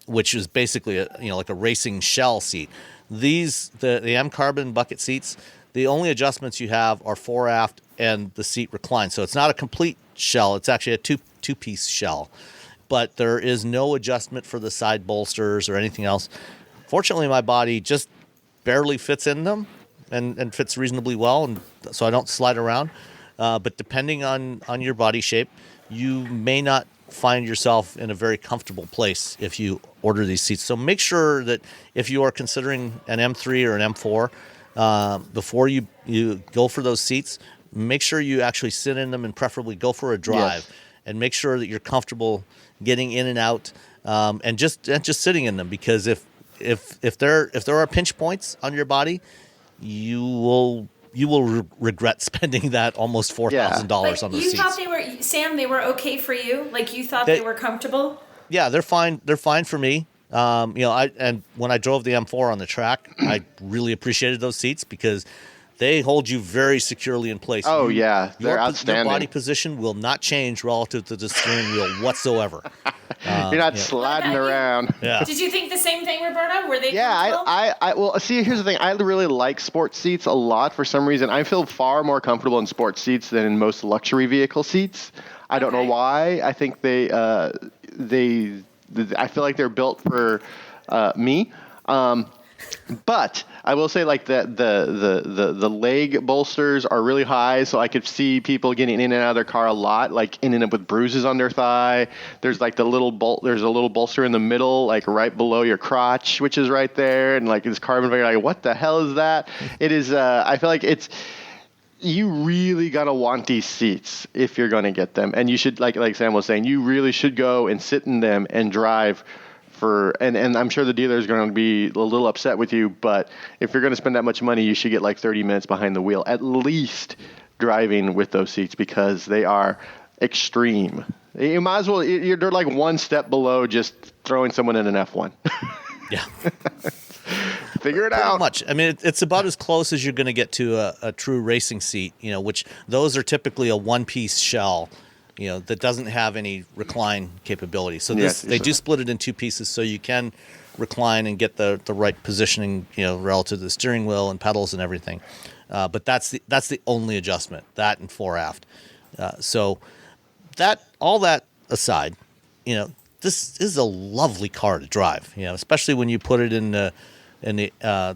S1: which is basically like a racing shell seat. The M carbon bucket seats, the only adjustments you have are fore aft and the seat reclines. So it's not a complete shell. It's actually a two-piece shell. But there is no adjustment for the side bolsters or anything else. Fortunately, my body just barely fits in them and fits reasonably well, and so I don't slide around. But depending on your body shape, you may not find yourself in a very comfortable place if you order these seats. So make sure that if you are considering an M3 or an M4, before you go for those seats, make sure you actually sit in them and preferably go for a drive, and make sure that you're comfortable getting in and out, and just sitting in them, because if there are pinch points on your body, you will regret spending that almost $4,000 on those seats.
S2: You thought they were okay for you? Like you thought they were comfortable?
S1: Yeah, they're fine. They're fine for me. And when I drove the M4 on the track, I really appreciated those seats because they hold you very securely in place.
S3: Oh, they're outstanding.
S1: Your body position will not change relative to the steering wheel whatsoever.
S3: You're not sliding around.
S1: Yeah.
S2: Did you think the same thing, Roberto? Were they comfortable?
S3: Well, see, here's the thing. I really like sports seats a lot for some reason. I feel far more comfortable in sports seats than in most luxury vehicle seats. I don't know why. I think I feel like they're built for me. But I will say, like the leg bolsters are really high, so I could see people getting in and out of their car a lot, like ending up with bruises on their thigh. There's like there's a little bolster in the middle, like right below your crotch, which is right there, and like this carbon fiber. Like, what the hell is that? It is. I feel like you really gotta want these seats if you're gonna get them, and you should, like Sam was saying, you really should go and sit in them and drive. And I'm sure the dealer is going to be a little upset with you, but if you're going to spend that much money, you should get like 30 minutes behind the wheel, at least driving with those seats, because they are extreme. You might as well, they're like one step below just throwing someone in an F1.
S1: Yeah.
S3: Figure it out.
S1: Much. I mean, it's about as close as you're going to get to a true racing seat, which those are typically a one-piece shell. That doesn't have any recline capability. So they do split it in two pieces, so you can recline and get the right positioning, relative to the steering wheel and pedals and everything. But that's the only adjustment, that and fore aft. So all that aside, this is a lovely car to drive. Especially when you put it in the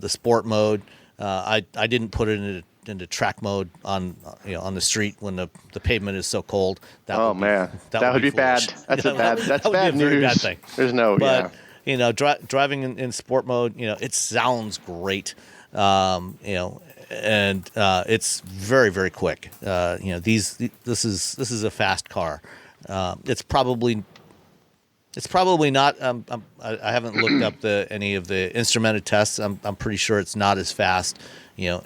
S1: sport mode. I didn't put it into track mode on the street when the pavement is so cold. That would be
S3: bad. That's a bad news.
S1: Very bad thing.
S3: There's no,
S1: but driving in sport mode, it sounds great. And it's very, very quick. This is a fast car. It's probably not. I haven't looked up any of the instrumented tests. I'm pretty sure it's not as fast,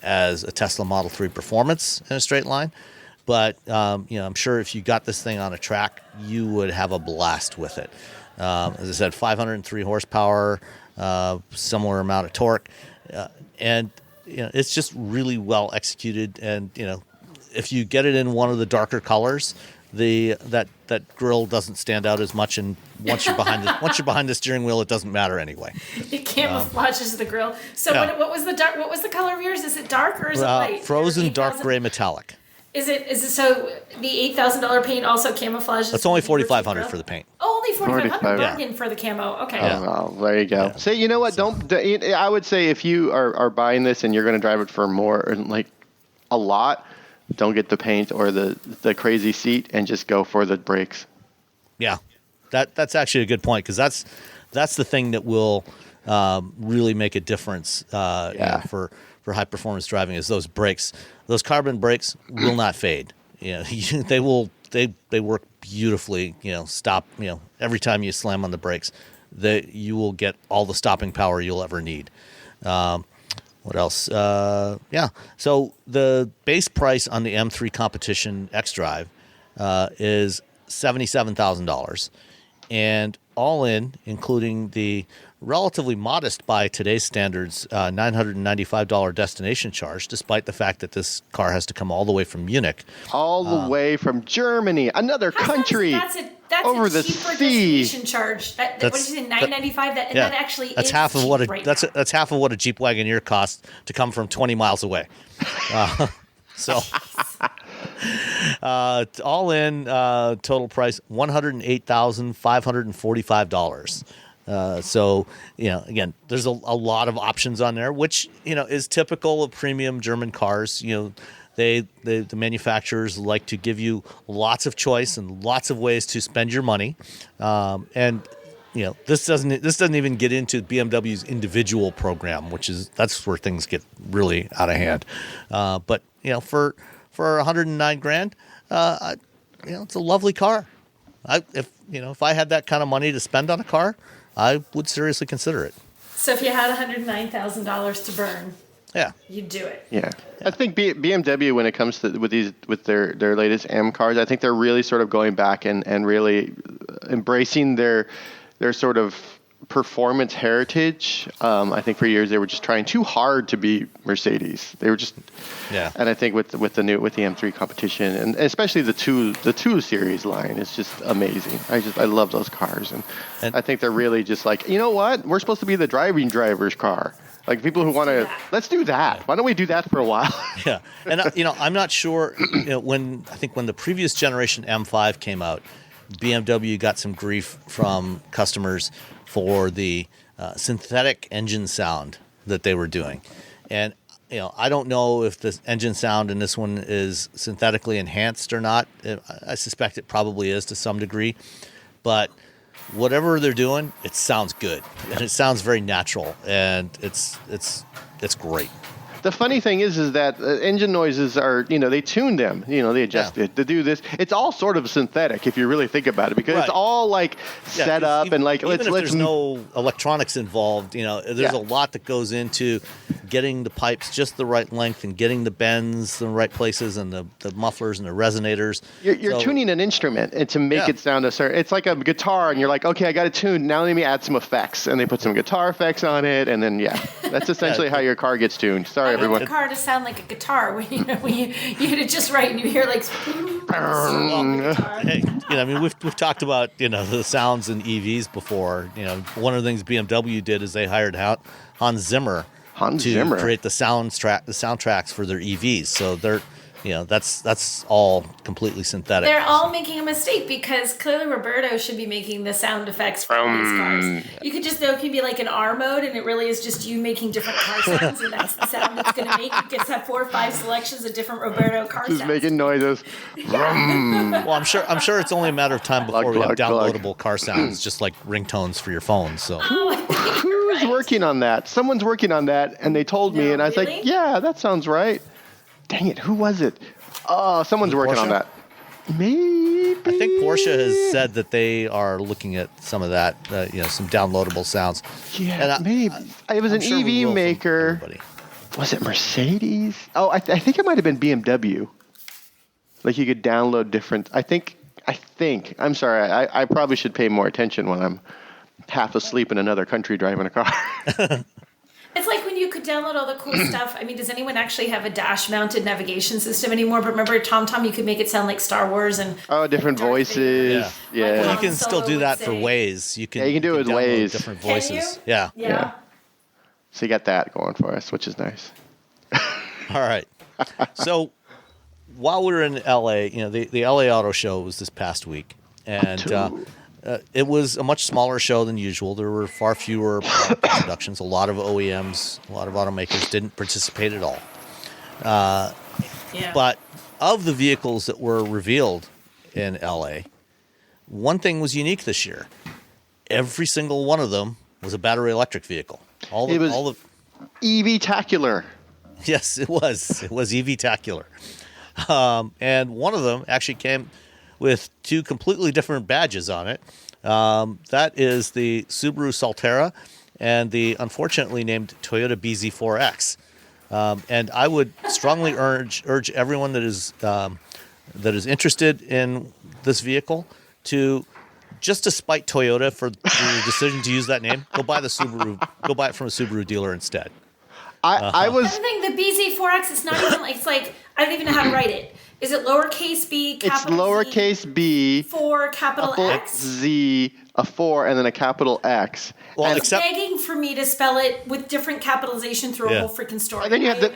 S1: as a Tesla Model 3 Performance in a straight line. But I'm sure if you got this thing on a track, you would have a blast with it. As I said, 503 horsepower, similar amount of torque, and it's just really well executed. And if you get it in one of the darker colors, that grill doesn't stand out as much, and once you're behind the steering wheel, it doesn't matter anyway.
S2: It camouflages the grill. So
S1: Yeah.
S2: what was the color of yours? Is it dark or is it light?
S1: Frozen dark gray metallic.
S2: Is it so the $8,000 paint also camouflages?
S1: That's only
S2: the
S1: $4,500 for the paint.
S2: Oh, only $4,500
S3: Yeah.
S2: bargain for the camo. Okay.
S1: Yeah.
S3: Oh, there you go. So you know what? I would say if you are buying this and you're going to drive it for more, like a lot, don't get the paint or the crazy seat, and just go for the brakes.
S1: Yeah, that's actually a good point, because that's the thing that will really make a difference for high performance driving, is those brakes. Those carbon brakes will not fade. They work beautifully. Stop. Every time you slam on the brakes, you will get all the stopping power you'll ever need. What else? So the base price on the M3 Competition xDrive is $77,000, and all in, including the relatively modest by today's standards $995 destination charge, despite the fact that this car has to come all the way from Munich.
S3: All the way from Germany, another country.
S2: That's
S3: over
S2: a
S3: the
S2: cheaper
S3: sea.
S2: destination charge. What did you say? $995. That actually
S1: that's
S2: is
S1: half of
S2: cheap
S1: what
S2: right
S1: that's
S2: now.
S1: that's half of what a Jeep Wagoneer costs to come from 20 miles away. All in, total price $108,545. Again, there's a lot of options on there, which is typical of premium German cars. The manufacturers like to give you lots of choice and lots of ways to spend your money, this doesn't even get into BMW's individual program, that's where things get really out of hand. But for $109,000, it's a lovely car. If I had that kind of money to spend on a car, I would seriously consider it.
S2: So if you had $109,000 to burn,
S1: yeah,
S2: you'd do it.
S3: Yeah. I think BMW, when it comes to with their latest M cars, I think they're really sort of going back and really embracing their sort of performance heritage. I think for years they were just trying too hard to be Mercedes. They were just, and I think with the M3 Competition, and especially the two series line is just amazing. I love those cars, and I think they're really just like, you know what, we're supposed to be the driver's car. Like people who want to, let's do that. Why don't we do that for a while?
S1: Yeah, and I'm not sure. When the previous generation M5 came out, BMW got some grief from customers for the synthetic engine sound that they were doing, and I don't know if the engine sound in this one is synthetically enhanced or not. I suspect it probably is to some degree, but whatever they're doing, it sounds good, and it sounds very natural, and it's great.
S3: The funny thing is that engine noises are, they tune them, they adjust it to do this. It's all sort of synthetic if you really think about it, because it's all like set up and like,
S1: let's there's no electronics involved, there's a lot that goes into getting the pipes just the right length and getting the bends the right places and the mufflers and the resonators.
S3: You're tuning an instrument and to make it sound a certain, it's like a guitar and you're like, okay, I got it tuned. Now let me add some effects, and they put some guitar effects on it. And then, that's essentially how your car gets tuned. Sorry, everyone.
S2: The car to sound like a guitar when you hit it just right and you hear like.
S1: Hey, we've talked about the sounds in EVs before. One of the things BMW did is they hired Hans Zimmer to create the soundtracks for their EVs. So they're that's all completely synthetic.
S2: They're all making a mistake, because clearly Roberto should be making the sound effects for these cars. You could just, there could be like an R mode, and it really is just you making different car sounds, and that's the sound it's going to make. You just have 4 or 5 selections of different Roberto car sounds.
S3: Just making noises.
S1: Well, I'm sure it's only a matter of time before we have downloadable car sounds, just like ringtones for your phones. So
S3: who's working on that? Someone's working on that, and they told me, and I was like, yeah, that sounds right. Dang it, who was it? Oh, someone's working on that. Maybe.
S1: I think Porsche has said that they are looking at some of that, some downloadable sounds.
S3: Yeah, maybe. It was an EV maker. Was it Mercedes? Oh, I think it might have been BMW. Like you could download different. I think. I'm sorry. I probably should pay more attention when I'm half asleep in another country driving a car.
S2: It's like when you could download all the cool stuff. I mean, does anyone actually have a dash-mounted navigation system anymore? But remember, TomTom, you could make it sound like Star Wars and
S3: different
S2: Darth
S3: voices.
S2: Vader.
S3: Yeah.
S2: Like
S1: You
S2: Han
S1: can still
S2: Solo
S1: do
S2: would
S1: that for
S2: say.
S1: Waze. You can
S3: you can do it with
S1: download
S3: Waze.
S1: different
S2: Can
S1: voices.
S2: you?
S1: Yeah.
S2: Yeah.
S3: So you got that going for us, which is nice.
S1: All right. So while we were in LA, the LA Auto Show was this past week, and it was a much smaller show than usual. There were far fewer product introductions. A lot of OEMs, a lot of automakers didn't participate at all.
S2: Yeah.
S1: But of the vehicles that were revealed in LA, one thing was unique this year. Every single one of them was a battery electric vehicle.
S3: EV-tacular.
S1: Yes, it was. It was EV-tacular. And one of them actually came with two completely different badges on it. That is the Subaru Solterra and the unfortunately named Toyota BZ4X. And I would strongly urge everyone that is interested in this vehicle to, just to spite Toyota for the decision to use that name, go buy it from a Subaru dealer instead.
S3: I was.
S2: Another thing, the BZ4X, it's not even like, it's like, I don't even know how to write it. Is it lowercase b,
S3: It's
S2: capital
S3: lowercase
S2: Z,
S3: b,
S2: 4, capital X?
S3: Z, a 4, and then a capital X.
S1: Well,
S3: And-
S1: except
S2: Begging for me to spell it with different capitalization through
S1: Yeah.
S2: a whole freaking story.
S3: And then you have the-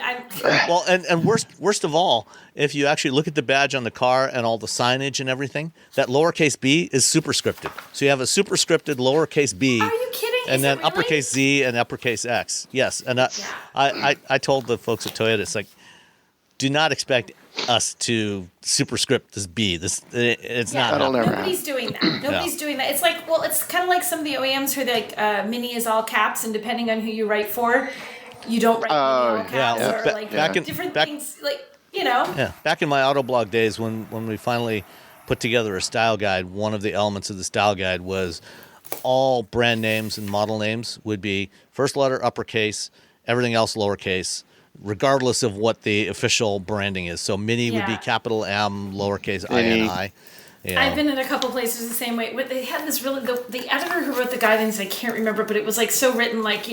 S1: well, and worst of all, if you actually look at the badge on the car and all the signage and everything, that lowercase b is superscripted. So you have a superscripted lowercase b.
S2: Are you kidding?
S1: And
S2: Is
S1: then
S2: it really?
S1: uppercase Z and uppercase X. Yes, and I told the folks at Toyota, it's like, do not expect us to superscript this B. It's not.
S3: That'll
S1: happening.
S3: never
S2: Nobody's doing that. Nobody's doing that. It's like, well, it's kind of like some of the OEMs who are like, mini is all caps, and depending on who you write for, you don't write mini all caps,
S1: yeah.
S2: or like different things, like,
S1: Yeah, back in my Autoblog days, when we finally put together a style guide, one of the elements of the style guide was all brand names and model names would be first letter uppercase, everything else lowercase, regardless of what the official branding is. So Mini would be
S2: Yeah.
S1: capital M, lowercase INI.
S2: I've been in a couple places the same way. They had this really, the editor who wrote the guidelines, I can't remember, but it was like so written like,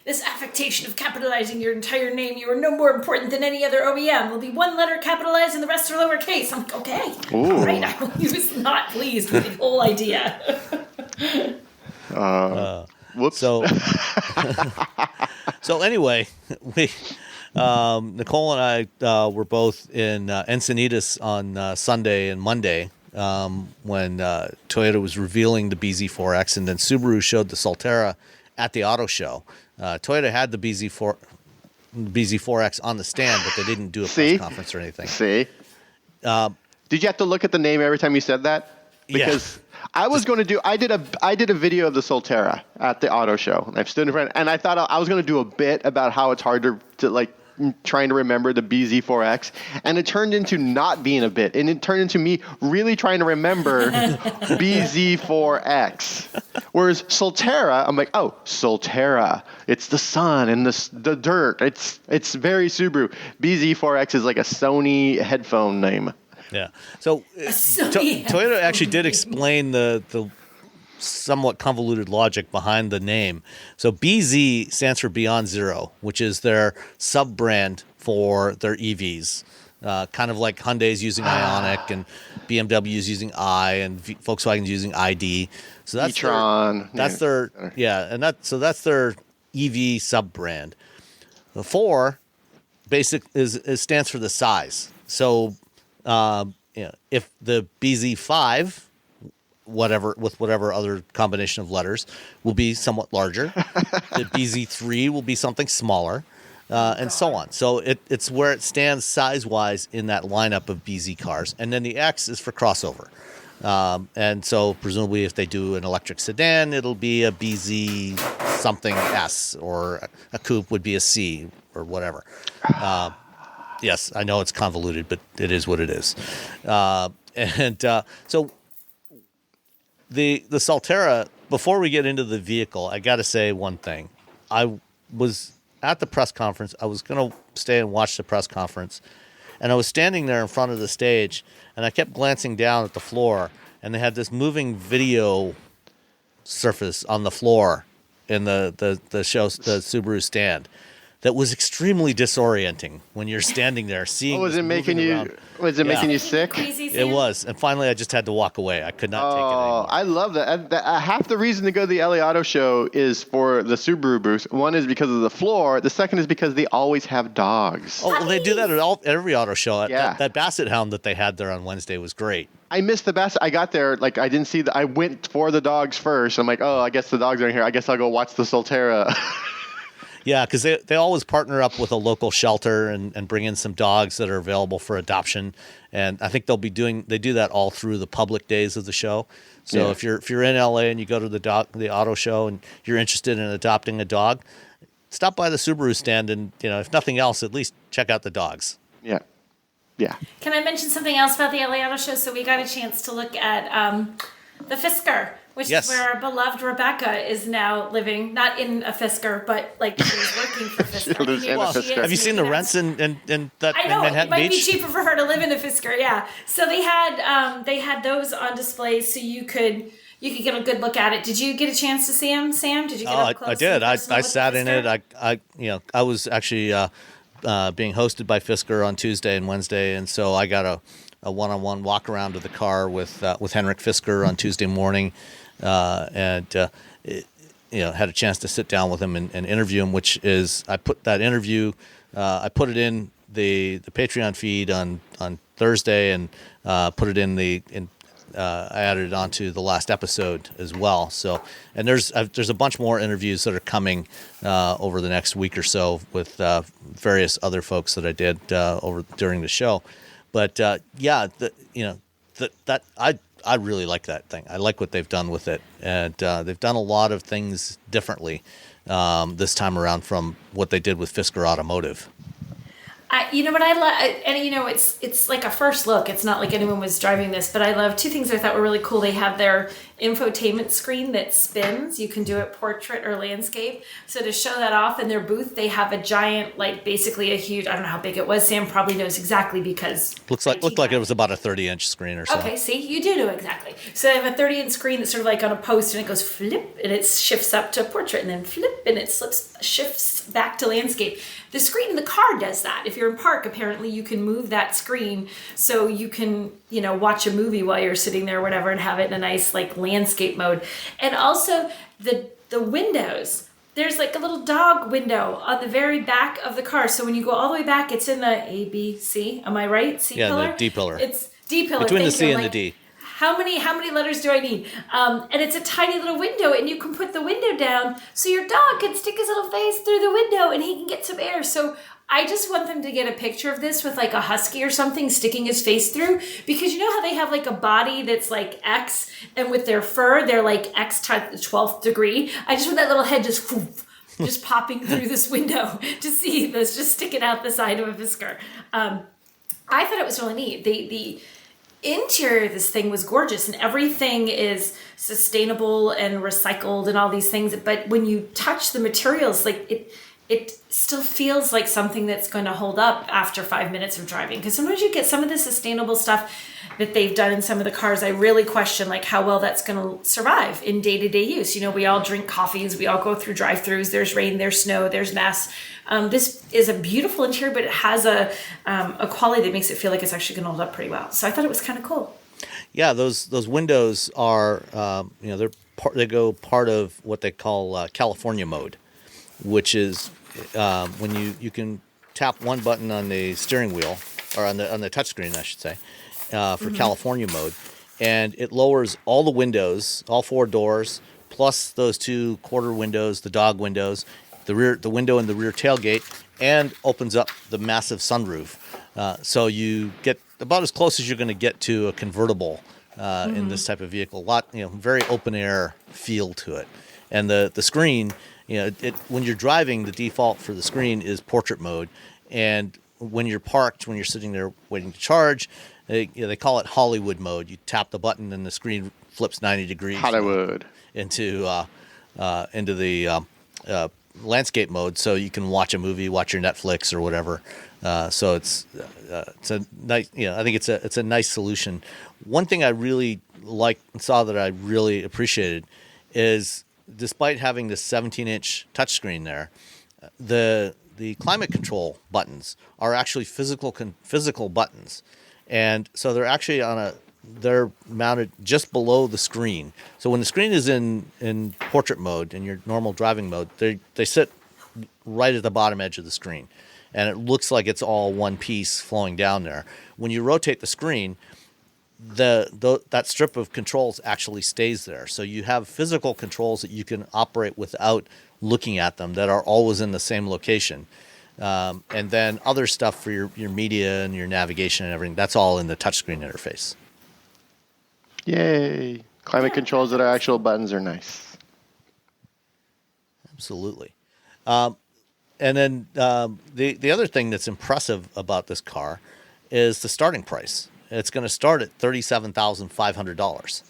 S2: this affectation of capitalizing your entire name, you are no more important than any other OEM. Will be one letter capitalized and the rest are lowercase. I'm like, okay.
S3: Ooh.
S2: All right. He was not pleased with the whole idea.
S3: Whoops.
S1: So anyway, Nicole and I were both in Encinitas on Sunday and Monday when Toyota was revealing the BZ4X, and then Subaru showed the Solterra at the auto show. Toyota had the BZ4X on the stand, but they didn't do a press conference or anything.
S3: Did you have to look at the name every time you said that? Because I was going to do. I did a video of the Solterra at the auto show. I've stood in front, and I thought I was going to do a bit about how it's hard to like trying to remember the BZ4X, and it turned into not being a bit, and it turned into me really trying to remember BZ4X. Whereas Solterra, I'm like, oh, Solterra, it's the sun and the dirt. It's very Subaru. BZ4X is like a Sony headphone name.
S1: Yeah. So Toyota actually did explain the somewhat convoluted logic behind the name. So BZ stands for Beyond Zero, which is their sub-brand for their EVs. Kind of like Hyundai's using Ioniq and BMW's using I and Volkswagen's using ID. So that's
S3: e-tron.
S1: That's their their EV sub-brand. The 4 stands for the size. So if the BZ5, whatever other combination of letters, will be somewhat larger, the BZ3 will be something smaller, and so on. So it's where it stands size-wise in that lineup of BZ cars. And then the X is for crossover. And so presumably if they do an electric sedan, it'll be a BZ something S, or a coupe would be a C or whatever. Yes, I know it's convoluted, but it is what it is. So the Solterra, before we get into the vehicle, I got to say one thing. I was at the press conference. I was going to stay and watch the press conference. And I was standing there in front of the stage, and I kept glancing down at the floor, and they had this moving video surface on the floor in the show, the Subaru stand. that was extremely disorienting when you're standing there seeing.
S3: Was it making you?
S1: Around.
S3: Was it making you sick?
S2: Crazy,
S1: It was, and finally I just had to walk away. I could not take it anymore.
S3: I love that. Half the reason to go to the LA Auto Show is for the Subaru booth. One is because of the floor. The second is because they always have dogs.
S1: Oh, well, they do that at every auto show.
S3: Yeah.
S1: That Basset Hound that they had there on Wednesday was great.
S3: I missed the Basset. I got there, like, I didn't see I went for the dogs first. I'm like, oh, I guess the dogs aren't here. I guess I'll go watch the Solterra.
S1: Yeah, because they always partner up with a local shelter and bring in some dogs that are available for adoption. And I think they do that all through the public days of the show. So if you're in LA and you go to the auto show and you're interested in adopting a dog, stop by the Subaru stand and, if nothing else, at least check out the dogs.
S3: Yeah. Yeah.
S2: Can I mention something else about the LA Auto Show? So we got a chance to look at the Fisker, which is where our beloved Rebecca is now living, not in a Fisker, but like she's working for Fisker.
S3: She lives in a Fisker.
S1: Have you seen the rents in that
S2: I know,
S1: Manhattan
S2: it might
S1: Beach?
S2: be cheaper for her to live in a Fisker, yeah. So they had those on display so you could get a good look at it. Did you get a chance to see them, Sam? Did you get up close?
S1: I did.
S2: I
S1: sat in it. I was actually being hosted by Fisker on Tuesday and Wednesday, and so I got a one-on-one walk around to the car with Henrik Fisker on Tuesday morning, and had a chance to sit down with him and interview him. Which is, I put that interview, I put it in the Patreon feed on Thursday, and put it I added it onto the last episode as well. So, and there's a bunch more interviews that are coming over the next week or so with various other folks that I did during the show. But I really like that thing. I like what they've done with it, and they've done a lot of things differently this time around from what they did with Fisker Automotive.
S2: What I love, and it's like a first look. It's not like anyone was driving this, but I love two things I thought were really cool. They have their infotainment screen that spins. You can do it portrait or landscape. So to show that off in their booth, they have a giant, like basically a huge, I don't know how big it was. Sam probably knows exactly because
S1: looked like it was about a 30-inch screen or so.
S2: Okay, see, you do know exactly. So they have a 30-inch screen that's sort of like on a post, and it goes flip, and it shifts up to portrait, and then flip, and it shifts back to landscape. The screen in the car does that. If you're in park, apparently you can move that screen so you can, watch a movie while you're sitting there or whatever and have it in a nice like landscape mode. And also the windows. There's like a little dog window on the very back of the car. So when you go all the way back, it's in the A, B, C. Am I right? C pillar?
S1: Yeah, the D pillar.
S2: It's D pillar.
S1: Between the C and the D.
S2: How many letters do I need? And it's a tiny little window, and you can put the window down so your dog can stick his little face through the window and he can get some air. So I just want them to get a picture of this with like a husky or something sticking his face through, because you know how they have like a body that's like X, and with their fur, they're like X to the 12th degree. I just want that little head just popping through this window to see this just sticking out the side of a Fisker. I thought it was really neat. The interior of this thing was gorgeous, and everything is sustainable and recycled and all these things. But when you touch the materials, like it still feels like something that's going to hold up after 5 minutes of driving. Because sometimes you get some of the sustainable stuff that they've done in some of the cars. I really question like how well that's going to survive in day-to-day use. We all drink coffees, we all go through drive-thrus. There's rain, there's snow, there's mess. This is a beautiful interior, but it has a quality that makes it feel like it's actually going to hold up pretty well. So I thought it was kind of cool. Yeah,
S1: those windows are they go part of what they call California mode, which is when you can tap one button on the steering wheel, or on the touchscreen, I should say, for California mode, and it lowers all the windows, all four doors, plus those two quarter windows, the dog windows, the window in the rear tailgate, and opens up the massive sunroof. So you get about as close as you're going to get to a convertible in this type of vehicle. Very open air feel to it, and the screen. When you're driving, the default for the screen is portrait mode, and when you're parked, when you're sitting there waiting to charge, they call it Hollywood mode. You tap the button, and the screen flips 90 degrees.
S3: Hollywood into
S1: the landscape mode, so you can watch a movie, watch your Netflix or whatever. So it's a nice. I think it's a nice solution. One thing I really liked and saw that I really appreciated is, despite having this 17-inch touchscreen there, the the climate control buttons are actually physical buttons, and so they're actually they're mounted just below the screen. So when the screen is in portrait mode, in your normal driving mode, they sit right at the bottom edge of the screen, and it looks like it's all one piece flowing down there. When you rotate the screen, that strip of controls actually stays there. So you have physical controls that you can operate without looking at them that are always in the same location. And then other stuff for your media and your navigation and everything, that's all in the touchscreen interface.
S3: Yay. Climate controls that are actual buttons are nice.
S1: Absolutely. And then the other thing that's impressive about this car is the starting price. It's going to start at $37,500.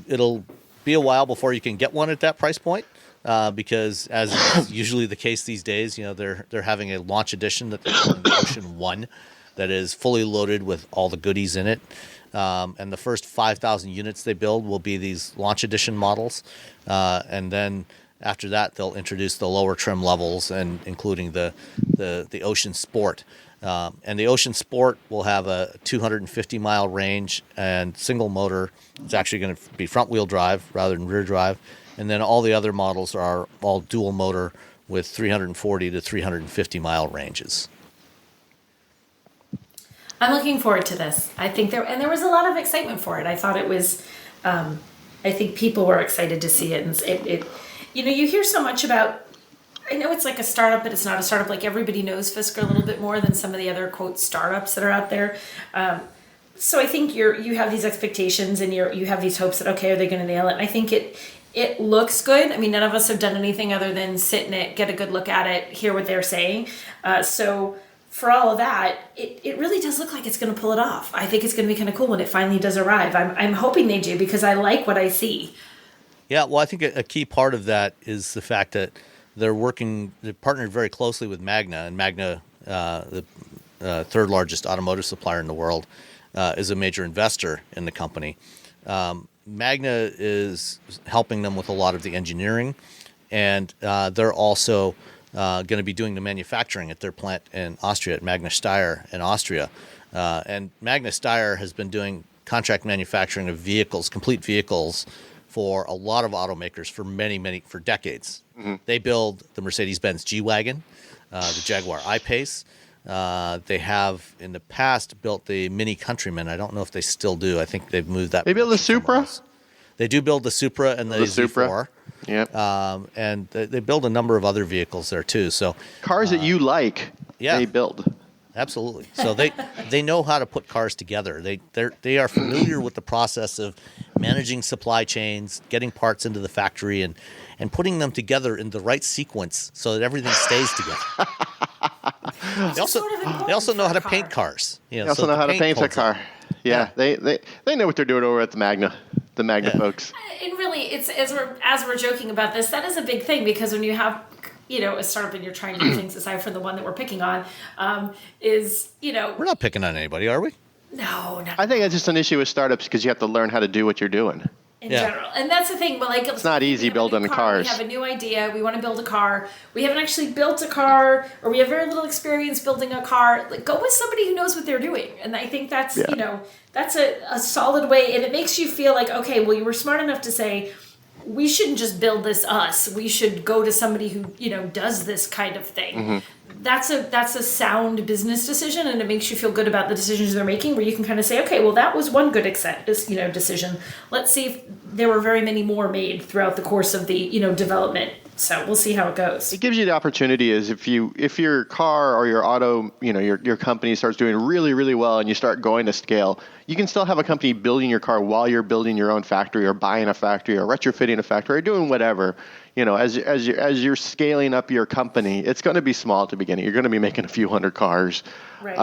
S1: It'll be a while before you can get one at that price point, because as is usually the case these days, they're having a launch edition that they're calling the Ocean 1 that is fully loaded with all the goodies in it. And the first 5,000 units they build will be these launch edition models, and then after that they'll introduce the lower trim levels, and including the Ocean Sport. And the Ocean Sport will have a 250-mile range and single motor. It's actually going to be front-wheel drive rather than rear drive. And then all the other models are all dual motor with 340 to 350-mile ranges.
S2: I'm looking forward to this. I think there was a lot of excitement for it. I thought it was, I think people were excited to see it. And it you hear so much about, I know it's like a startup, but it's not a startup. Like, everybody knows Fisker a little bit more than some of the other, quote, startups that are out there. So I think you have these expectations, and you have these hopes that, okay, are they going to nail it? And I think it looks good. I mean, none of us have done anything other than sit in it, get a good look at it, hear what they're saying. So for all of that, it really does look like it's going to pull it off. I think it's going to be kind of cool when it finally does arrive. I'm hoping they do, because I like what I see.
S1: Yeah, well, I think a key part of that is the fact that they're partnered very closely with Magna, and Magna, the third largest automotive supplier in the world, is a major investor in the company. Magna is helping them with a lot of the engineering, and they're also going to be doing the manufacturing at their plant in Austria, at Magna Steyr in Austria. And Magna Steyr has been doing contract manufacturing of vehicles, complete vehicles, for a lot of automakers for decades. Mm-hmm. They build the Mercedes-Benz G-Wagon, the Jaguar I-Pace. They have in the past built the Mini Countryman. I don't know if they still do. I think they've moved that.
S3: They build the Supra?
S1: They do build the Supra and the Z4.
S3: Supra. Yep.
S1: And they build a number of other vehicles there too. So
S3: cars that you like,
S1: yeah,
S3: they build.
S1: Absolutely. So they know how to put cars together. They are familiar with the process of managing supply chains, getting parts into the factory, and putting them together in the right sequence so that everything stays together. They also know how to paint cars.
S3: They also know how to paint a car. Yeah. They know what they're doing over at the Magna folks.
S2: And really, it's as we're joking about this, that is a big thing, because when you have a startup and you're trying to do things aside from the one that we're picking on,
S1: we're not picking on anybody, are we?
S2: No.
S3: I think it's just an issue with startups, because you have to learn how to do what you're doing.
S2: In general. And that's the thing, but it's
S3: not easy building cars.
S2: We have a new idea. We want to build a car. We haven't actually built a car, or we have very little experience building a car. Go with somebody who knows what they're doing. And I think that's, that's a solid way. And it makes you feel like, okay, well, you were smart enough to say, we shouldn't just build this us. We should go to somebody who, does this kind of thing. Mm-hmm. That's a sound business decision, and it makes you feel good about the decisions they're making, where you can kind of say, okay, well, that was one good decision. Let's see if there were very many more made throughout the course of the, development. So we'll see how it goes.
S3: It gives you the opportunity is if your car or your auto, your company starts doing really, really well, and you start going to scale, you can still have a company building your car while you're building your own factory, or buying a factory, or retrofitting a factory, or doing whatever. As you're scaling up your company, it's going to be small at the beginning. You're going to be making a few hundred cars.
S2: Right.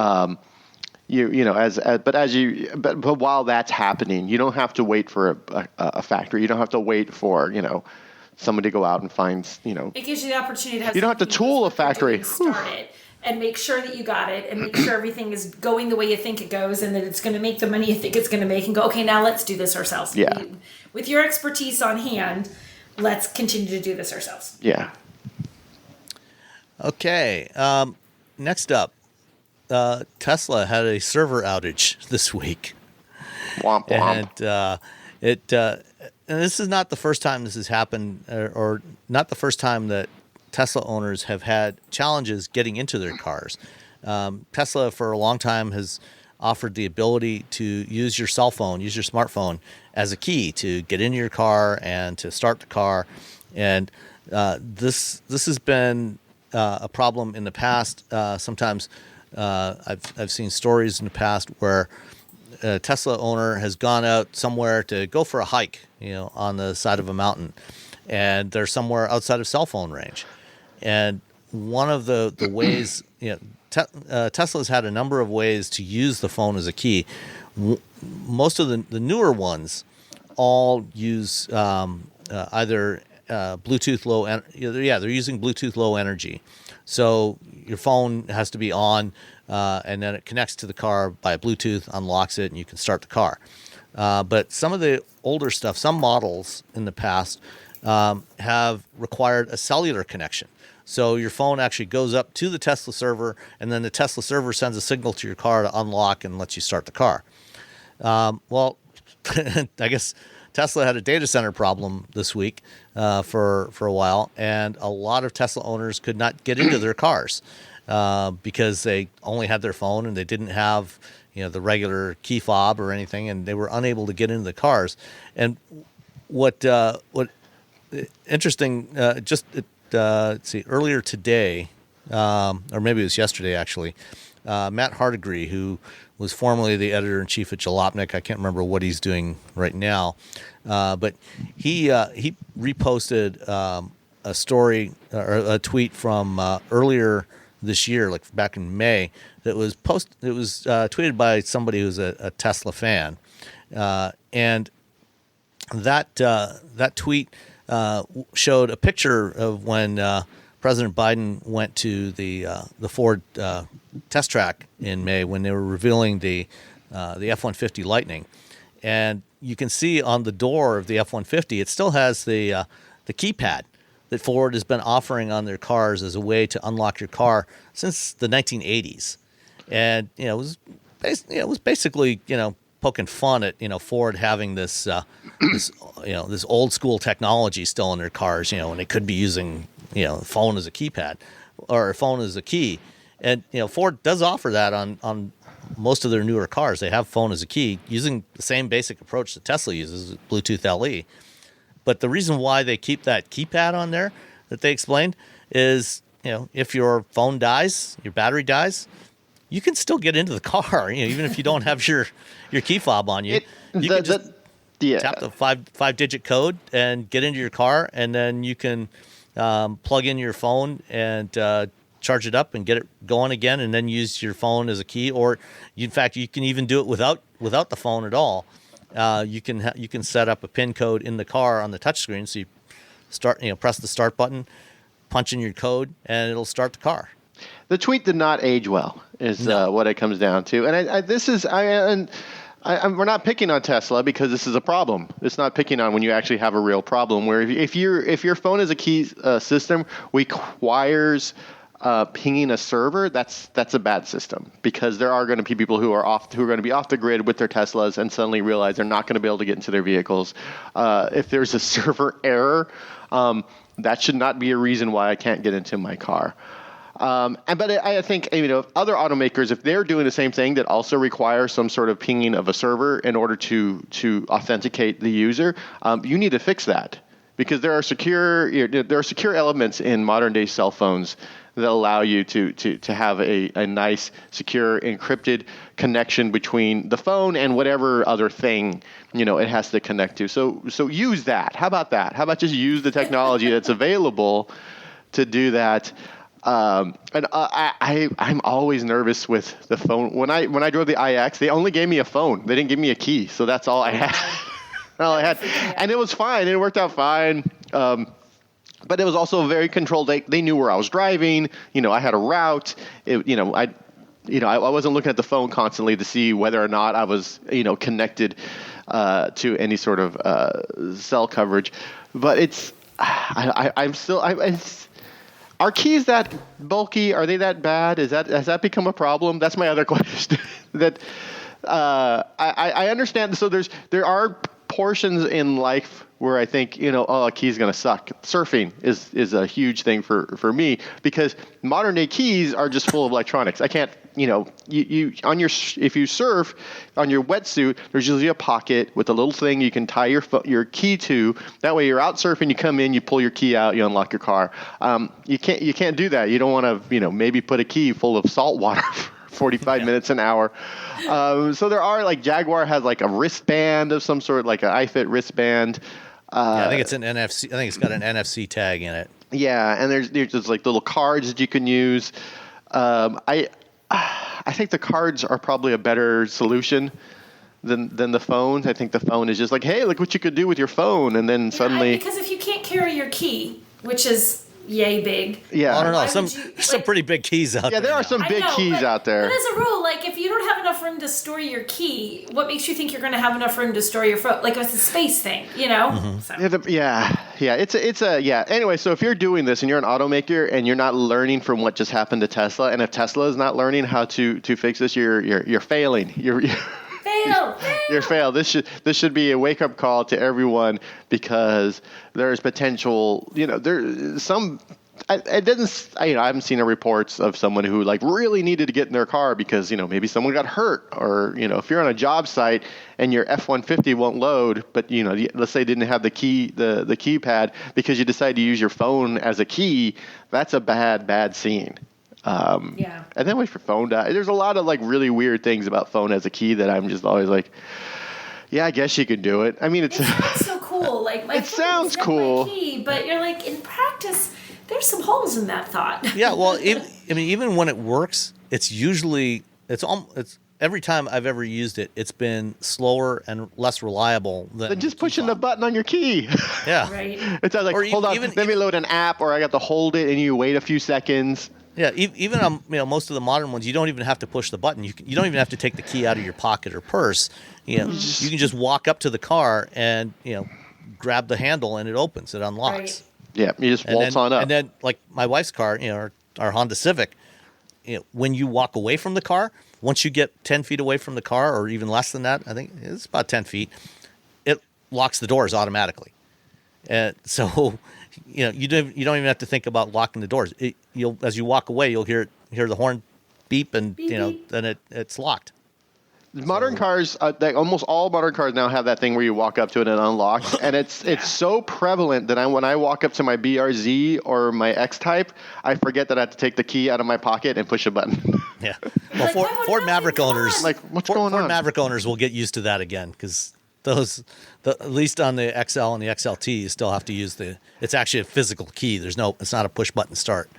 S3: But while that's happening, you don't have to wait for a factory. You don't have to wait for somebody to go out and find
S2: It gives you the opportunity to have.
S3: You don't have to tool a factory.
S2: Start it and make sure that you got it, and make sure everything is going the way you think it goes, and that it's going to make the money you think it's going to make, and go, okay, now let's do this ourselves.
S3: Yeah.
S2: With your expertise on hand, let's continue to do this ourselves.
S3: Yeah.
S1: Okay. Next up, Tesla had a server outage this week.
S3: Womp womp.
S1: And this is not the first time this has happened, or not the first time that Tesla owners have had challenges getting into their cars. Tesla, for a long time, has offered the ability to use your cell phone, use your smartphone as a key to get into your car and to start the car. And this has been a problem in the past. Sometimes I've seen stories in the past where a Tesla owner has gone out somewhere to go for a hike, on the side of a mountain, and they're somewhere outside of cell phone range. And one of the ways, Tesla's had a number of ways to use the phone as a key. Most of the newer ones all use either Bluetooth low. They're using Bluetooth low energy. So your phone has to be on, and then it connects to the car by Bluetooth, unlocks it, and you can start the car. But some of the older stuff, some models in the past have required a cellular connection. So your phone actually goes up to the Tesla server, and then the Tesla server sends a signal to your car to unlock and lets you start the car. Well, I guess Tesla had a data center problem this week for a while, and a lot of Tesla owners could not get into their cars because they only had their phone and they didn't have the regular key fob or anything, and they were unable to get into the cars. And what interesting, let's see, earlier today, or maybe it was yesterday actually, Matt Hardigree, who was formerly the editor-in-chief at Jalopnik. I can't remember what he's doing right now, but he reposted a story or a tweet from earlier this year, like back in May, that was tweeted by somebody who's a Tesla fan, and that tweet showed a picture of when President Biden went to the Ford test track in May when they were revealing the F-150 Lightning, and you can see on the door of the F-150 it still has the keypad that Ford has been offering on their cars as a way to unlock your car since the 1980s, and it was basically poking fun at Ford having this old school technology still in their cars, and they could be using phone as a keypad or a phone as a key. And Ford does offer that on most of their newer cars. They have phone as a key using the same basic approach that Tesla uses, Bluetooth LE. But the reason why they keep that keypad on there that they explained is, if your phone dies, your battery dies, you can still get into the car, even if you don't have your key fob on you. You can just tap the five-digit code and get into your car, and then you can plug in your phone and charge it up and get it going again, and then use your phone as a key. Or, in fact, you can even do it without the phone at all. You can set up a PIN code in the car on the touchscreen, so you press the start button, punch in your code, and it'll start the car.
S3: The tweet did not age well, is what it comes down to. And we're not picking on Tesla because this is a problem. It's not picking on when you actually have a real problem. Where if your phone is a key system requires pinging a server, that's a bad system, because there are going to be people who are going to be off the grid with their Teslas and suddenly realize they're not going to be able to get into their vehicles. If there's a server error, that should not be a reason why I can't get into my car. But I think other automakers, if they're doing the same thing that also requires some sort of pinging of a server in order to authenticate the user, you need to fix that, because there are secure elements in modern day cell phones that allow you to have a nice, secure, encrypted connection between the phone and whatever other thing it has to connect to. So use that. How about that? How about just use the technology that's available to do that? And I'm always nervous with the phone. When I drove the iX, they only gave me a phone. They didn't give me a key, so that's all I had. And it was fine. It worked out fine. But it was also very controlled. They knew where I was driving. I had a route. I wasn't looking at the phone constantly to see whether or not I was, connected to any sort of cell coverage. But Are keys that bulky? Are they that bad? Has that become a problem? That's my other question. That I understand. So there are portions in life where I think, a key's going to suck. Surfing is a huge thing for me because modern day keys are just full of electronics. I can't, if you surf on your wetsuit, there's usually a pocket with a little thing you can tie your key to. That way you're out surfing, you come in, you pull your key out, you unlock your car. You can't do that. You don't want to, maybe put a key full of salt water 45 minutes an hour. So there are Jaguar has a wristband of some sort, like an iFit wristband.
S1: I think it's an NFC. I think it's got an NFC tag in it.
S3: Yeah, and there's just little cards that you can use. I think the cards are probably a better solution than the phones. I think the phone is just hey, look what you could do with your phone, and then suddenly
S2: because if you can't carry your key, which is yay big.
S3: Yeah,
S1: I don't know. Some pretty big keys out there.
S3: Yeah, there are some big keys out there.
S2: But as a rule, if you don't have enough room to store your key, what makes you think you're going to have enough room to store your phone? It's a space thing,
S1: Mm-hmm.
S2: So.
S3: Anyway, so if you're doing this and you're an automaker and you're not learning from what just happened to Tesla, and if Tesla is not learning how to fix this, you're failing. You're failed. This should be a wake up call to everyone because there's potential. There's some. I haven't seen reports of someone who really needed to get in their car because maybe someone got hurt, or if you're on a job site and your F-150 won't load, but let's say didn't have the keypad because you decide to use your phone as a key. That's a bad scene. And then wait for phone die. There's a lot of really weird things about phone as a key that I'm just always yeah, I guess you could do it. I mean, it
S2: sounds so cool. My
S3: it sounds cool.
S2: My key, but you're in practice, there's some holes in that thought.
S1: Yeah, well, even when it works, it's usually it's every time I've ever used it, it's been slower and less reliable than
S3: just pushing the button on your key.
S1: Yeah,
S2: right.
S3: It's hold on, let me load an app, or I got to hold it, and you wait a few seconds.
S1: Yeah, even on most of the modern ones, you don't even have to push the button. You don't even have to take the key out of your pocket or purse. You can just walk up to the car and grab the handle, and it opens. It unlocks.
S2: Right.
S3: Yeah, you just waltz on up.
S1: And then my wife's car, our Honda Civic, when you walk away from the car, once you get 10 feet away from the car, or even less than that, I think it's about 10 feet, it locks the doors automatically. And so, you don't even have to think about locking the doors. As you walk away, you'll hear the horn beep, and
S2: beep, beep.
S1: Then it's locked.
S3: Modern cars, almost all modern cars now have that thing where you walk up to it and it unlocks, and it's so prevalent that when I walk up to my BRZ or my X-Type, I forget that I have to take the key out of my pocket and push a button.
S1: Yeah, well, Ford Maverick owners,
S3: what's going on?
S1: Ford Maverick owners will get used to that again because at least on the XL and the XLT, you still have to use it's actually a physical key. It's not a push button start.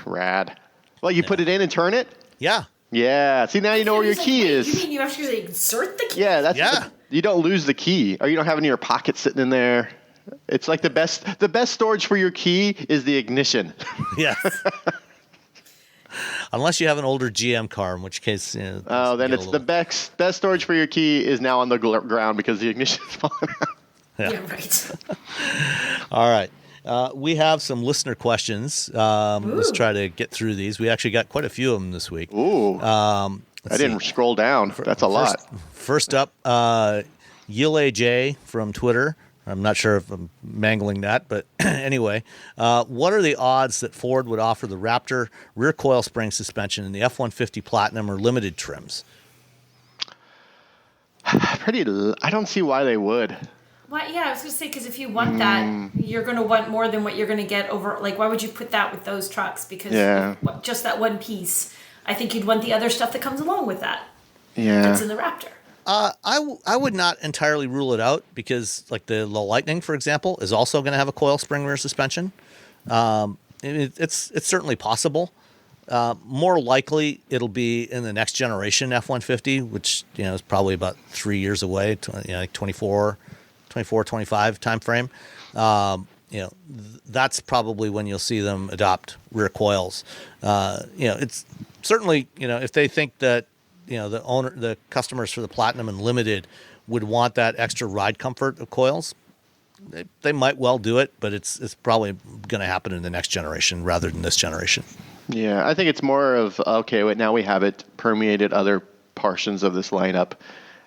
S3: Rad. Well, you put it in and turn it?
S1: Yeah.
S3: Yeah. See, now you know where your key is.
S2: You mean you actually insert the key?
S3: Yeah, you don't lose the key, or you don't have it in your pocket sitting in there. It's the best storage for your key is the ignition.
S1: Yes. Unless you have an older GM car, in which case, then
S3: it's the best storage for your key is now on the ground because the ignition is falling out.
S2: Yeah, right.
S1: All right. We have some listener questions. Let's try to get through these. We actually got quite a few of them this week.
S3: Ooh. I didn't scroll down. That's a lot.
S1: First up, Yile J from Twitter. I'm not sure if I'm mangling that, but anyway. What are the odds that Ford would offer the Raptor rear coil spring suspension in the F-150 Platinum or limited trims?
S3: I don't see why they would.
S2: Well, yeah, I was going to say, because if you want that, you're going to want more than what you're going to get over. Why would you put that with those trucks? Because just that one piece. I think you'd want the other stuff that comes along with that.
S3: Yeah.
S2: That's in the Raptor.
S1: I would not entirely rule it out because, the Lightning, for example, is also going to have a coil spring rear suspension. It's certainly possible. More likely, it'll be in the next generation F-150, which is probably about 3 years away, 24, 25 time frame. That's probably when you'll see them adopt rear coils. It's certainly if they think that the customers for the Platinum and Limited would want that extra ride comfort of coils, they might well do it, but it's probably going to happen in the next generation rather than this generation.
S3: Yeah, I think it's more of okay. Now we have it permeated other portions of this lineup,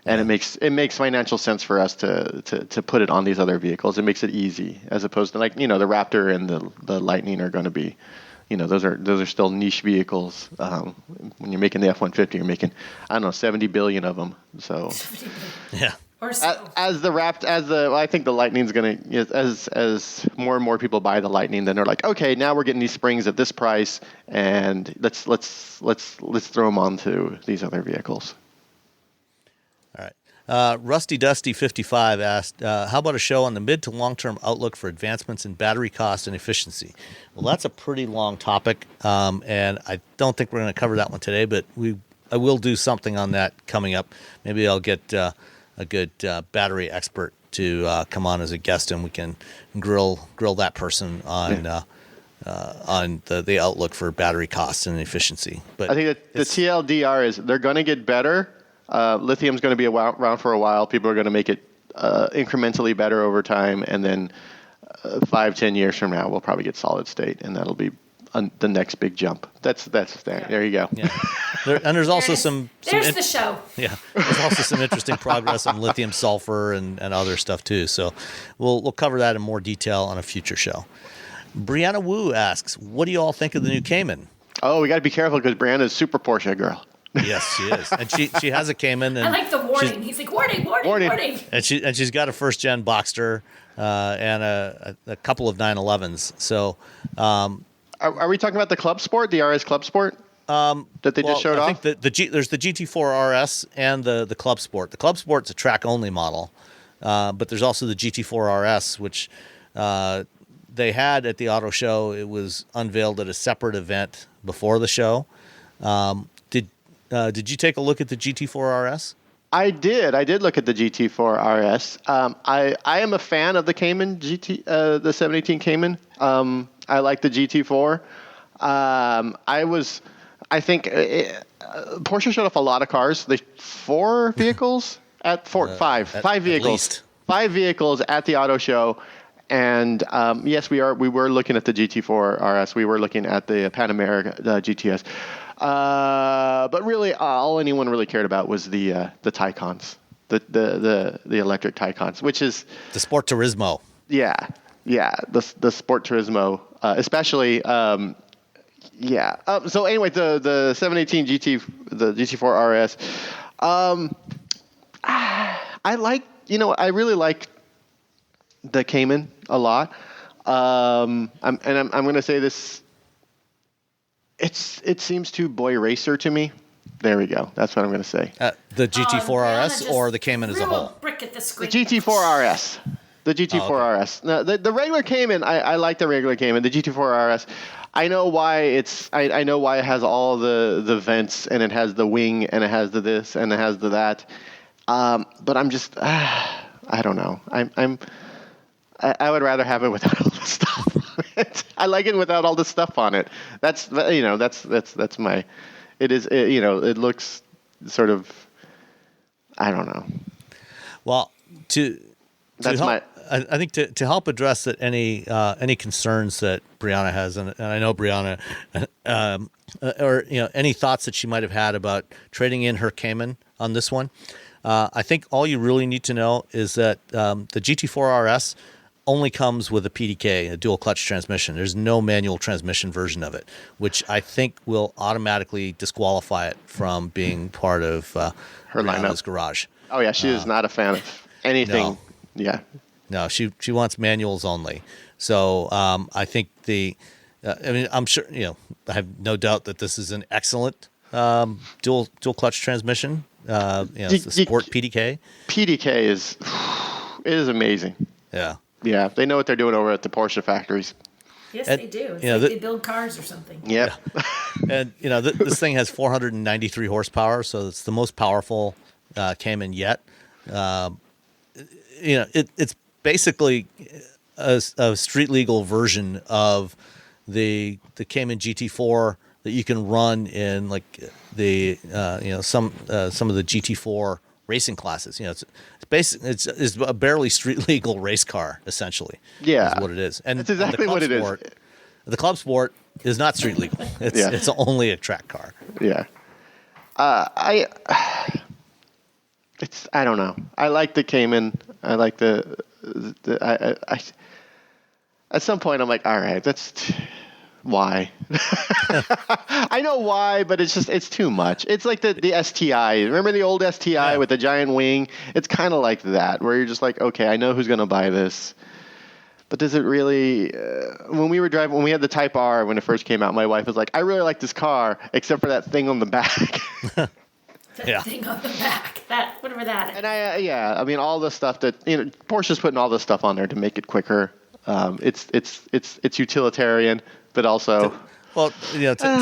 S3: and it makes financial sense for us to put it on these other vehicles. It makes it easy as opposed to the Raptor and the Lightning are going to be, those are still niche vehicles. When you're making the F-150, you're making 70 billion of them. So
S1: yeah.
S2: Or so.
S3: I think the Lightning's gonna as more and more people buy the Lightning, then they're like, okay, now we're getting these springs at this price, and let's throw them onto these other vehicles.
S1: All right. Rusty Dusty 55 asked, how about a show on the mid to long term outlook for advancements in battery cost and efficiency? Well, that's a pretty long topic, and I don't think we're going to cover that one today, but I will do something on that coming up. Maybe I'll get a good battery expert to come on as a guest, and we can grill that person on the outlook for battery costs and efficiency. But
S3: I think that the TLDR is they're going to get better. Lithium's going to be around for a while. People are going to make it incrementally better over time, and then 5-10 years from now, we'll probably get solid state, and that'll be the next big jump. That's there you go.
S1: Yeah. There's also
S2: there's the show.
S1: Yeah, there's also some interesting progress on lithium sulfur and other stuff too. So we'll cover that in more detail on a future show. Brianna Wu asks, what do you all think of the new Cayman?
S3: Oh, we got to be careful because Brianna's super Porsche girl.
S1: Yes, she is, and she has a Cayman. And
S2: I like the warning. He's like, warning.
S1: And she's got a first gen Boxster and a couple of 911s. So.
S3: Are we talking about the Club Sport, the RS Club Sport that they just showed off?
S1: I think there's the GT4 RS and the Club Sport. The Club Sport's a track-only model, but there's also the GT4 RS, which they had at the auto show. It was unveiled at a separate event before the show. Did you take a look at the GT4 RS?
S3: I did. I did look at the GT4 RS. I am a fan of the Cayman GT, the 718 Cayman. I like the GT4. I think Porsche showed off a lot of cars. They 4 vehicles five vehicles.
S1: At least. 5
S3: vehicles at the auto show. And yes, we were looking at the GT4 RS. We were looking at the Pan America GTS. But really, all anyone really cared about was the Taycans, the electric Taycans, which is
S1: the Sport Turismo.
S3: Yeah, the Sport Turismo, especially. So anyway, the 718 GT, the GT4 RS. I really like the Cayman a lot. I'm going to say this. It seems too boy racer to me. There we go. That's what I'm going to say.
S1: The GT4 RS or the Cayman as a whole?
S2: Brick at the screen.
S3: The GT4 RS. The GT4 RS. Now, the regular Cayman, I like the regular Cayman. The GT4 RS, I know why I know why it has all the vents, and it has the wing, and it has the this, and it has the that. But I'm just, I don't know. I would rather have it without all the stuff on it. I like it without all the stuff on it. That's my. It looks sort of. I don't know.
S1: Well,
S3: that's my.
S1: I think to help address that any concerns that Brianna has, and I know Brianna, or any thoughts that she might have had about trading in her Cayman on this one. I think all you really need to know is that the GT4 RS only comes with a PDK, a dual clutch transmission. There's no manual transmission version of it, which I think will automatically disqualify it from being part of her
S3: lineup
S1: garage.
S3: Oh yeah, she is not a fan of anything.
S1: No.
S3: Yeah.
S1: No, she wants manuals only. So I think I'm sure I have no doubt that this is an excellent dual clutch transmission. It's the Sport PDK.
S3: PDK is amazing.
S1: Yeah.
S3: Yeah, they know what they're doing over at the Porsche factories.
S2: Yes, they do. It's like they build cars or something.
S3: Yep.
S1: Yeah. And this thing has 493 horsepower, so it's the most powerful Cayman yet. It's basically a street legal version of the Cayman GT4 that you can run in like the some of the GT4 racing classes. It's it's a barely street legal race car essentially.
S3: Yeah,
S1: is what it is. And
S3: that's exactly
S1: and
S3: what it is.
S1: The club sport is not street legal. It's only a track car.
S3: Yeah. I don't know. I like the Cayman. I like I at some point I'm like, all right, why? I know why, but it's too much. It's like the STI. Remember the old STI with the giant wing? It's kind of like that, where you're just like, okay, I know who's going to buy this. But does it really? When we had the Type R when it first came out, my wife was like, I really like this car, except for that thing on the back.
S2: Thing on the back. Whatever that is.
S3: And I mean, all the stuff that, Porsche's putting all this stuff on there to make it quicker. It's utilitarian, but also
S1: to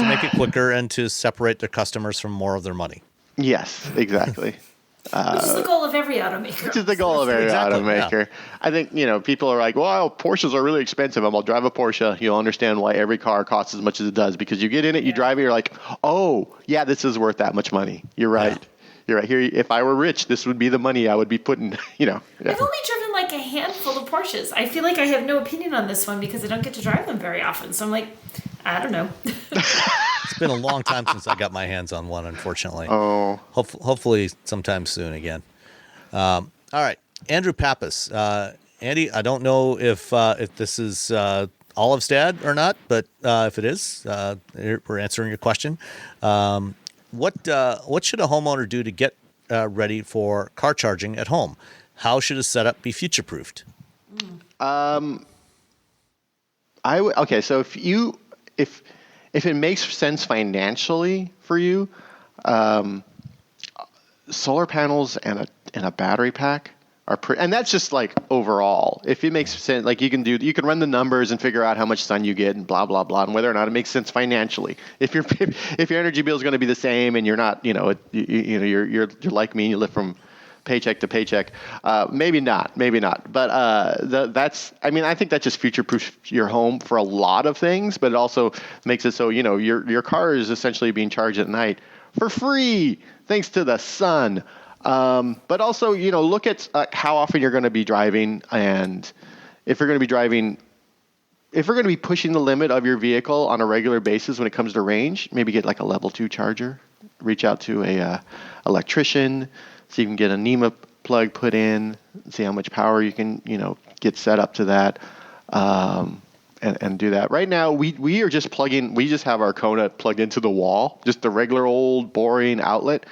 S1: make it quicker and to separate their customers from more of their money.
S3: Yes, exactly.
S2: Which is the goal of every automaker.
S3: Which is the goal of every automaker. Yeah. I think, people are like, well, Porsches are really expensive. I'm going to drive a Porsche. You'll understand why every car costs as much as it does, because you get in it, you drive it, you're like, oh, yeah, this is worth that much money. You're right. Yeah. You're right. Here, if I were rich, this would be the money I would be putting, Yeah.
S2: I've only driven like a handful of Porsches. I feel like I have no opinion on this one because I don't get to drive them very often. So I'm like, I don't know.
S1: It's been a long time since I got my hands on one, unfortunately.
S3: Oh.
S1: Hopefully sometime soon again. All right. Andrew Pappas. Andy, I don't know if this is Olive's dad or not, but if it is, we're answering your question. What should a homeowner do to get ready for car charging at home? How should a setup be future-proofed?
S3: Okay, so if it makes sense financially for you, solar panels and a battery pack are and that's just like overall. If it makes sense, like you can run the numbers and figure out how much sun you get and blah blah blah, and whether or not it makes sense financially. If your energy bill is going to be the same and you're not, you're like me and you live from paycheck to paycheck, maybe not. But I think that just future-proofs your home for a lot of things, but it also makes it so your car is essentially being charged at night for free thanks to the sun. But also, look at how often you're going to be driving, and if you're going to be pushing the limit of your vehicle on a regular basis when it comes to range, maybe get like a level 2 charger. Reach out to a electrician, so you can get a NEMA plug put in, see how much power you can, get set up to that, and do that. Right now, we are just we just have our Kona plugged into the wall, just the regular old boring outlet.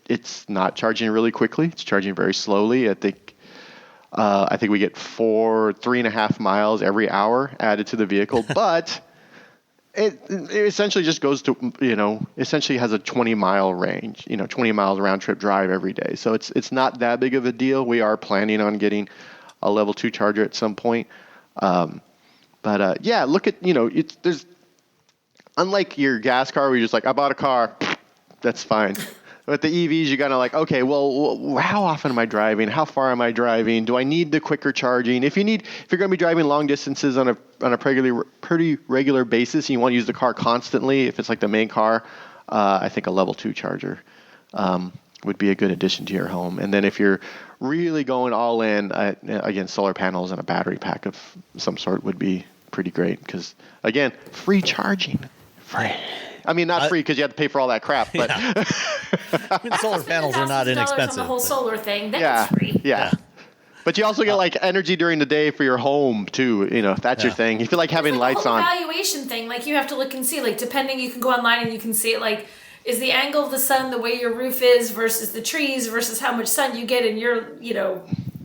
S3: It's not charging really quickly. It's charging very slowly. I think we get 3.5 miles every hour added to the vehicle, but it essentially just goes to, essentially has a 20-mile range, 20 miles round trip drive every day. So it's not that big of a deal. We are planning on getting a level 2 charger at some point. Look at, there's, unlike your gas car where you're just like, I bought a car, that's fine. But the EVs, you gotta like, okay, well, how often am I driving? How far am I driving? Do I need the quicker charging? If you're gonna be driving long distances on a pretty regular basis, and you want to use the car constantly, if it's like the main car, I think a level 2 charger would be a good addition to your home. And then if you're really going all in, again, solar panels and a battery pack of some sort would be pretty great because, again, free charging. Free. I mean, not free because you have to pay for all that crap, but
S1: solar panels are not inexpensive.
S2: On the whole solar thing, that's free.
S3: Yeah. But you also get like energy during the day for your home too. If that's your thing. You feel like having lights on.
S2: Evaluation thing, like you have to look and see, like depending, you can go online and you can see it, like is the angle of the sun the way your roof is versus the trees versus how much sun you get in your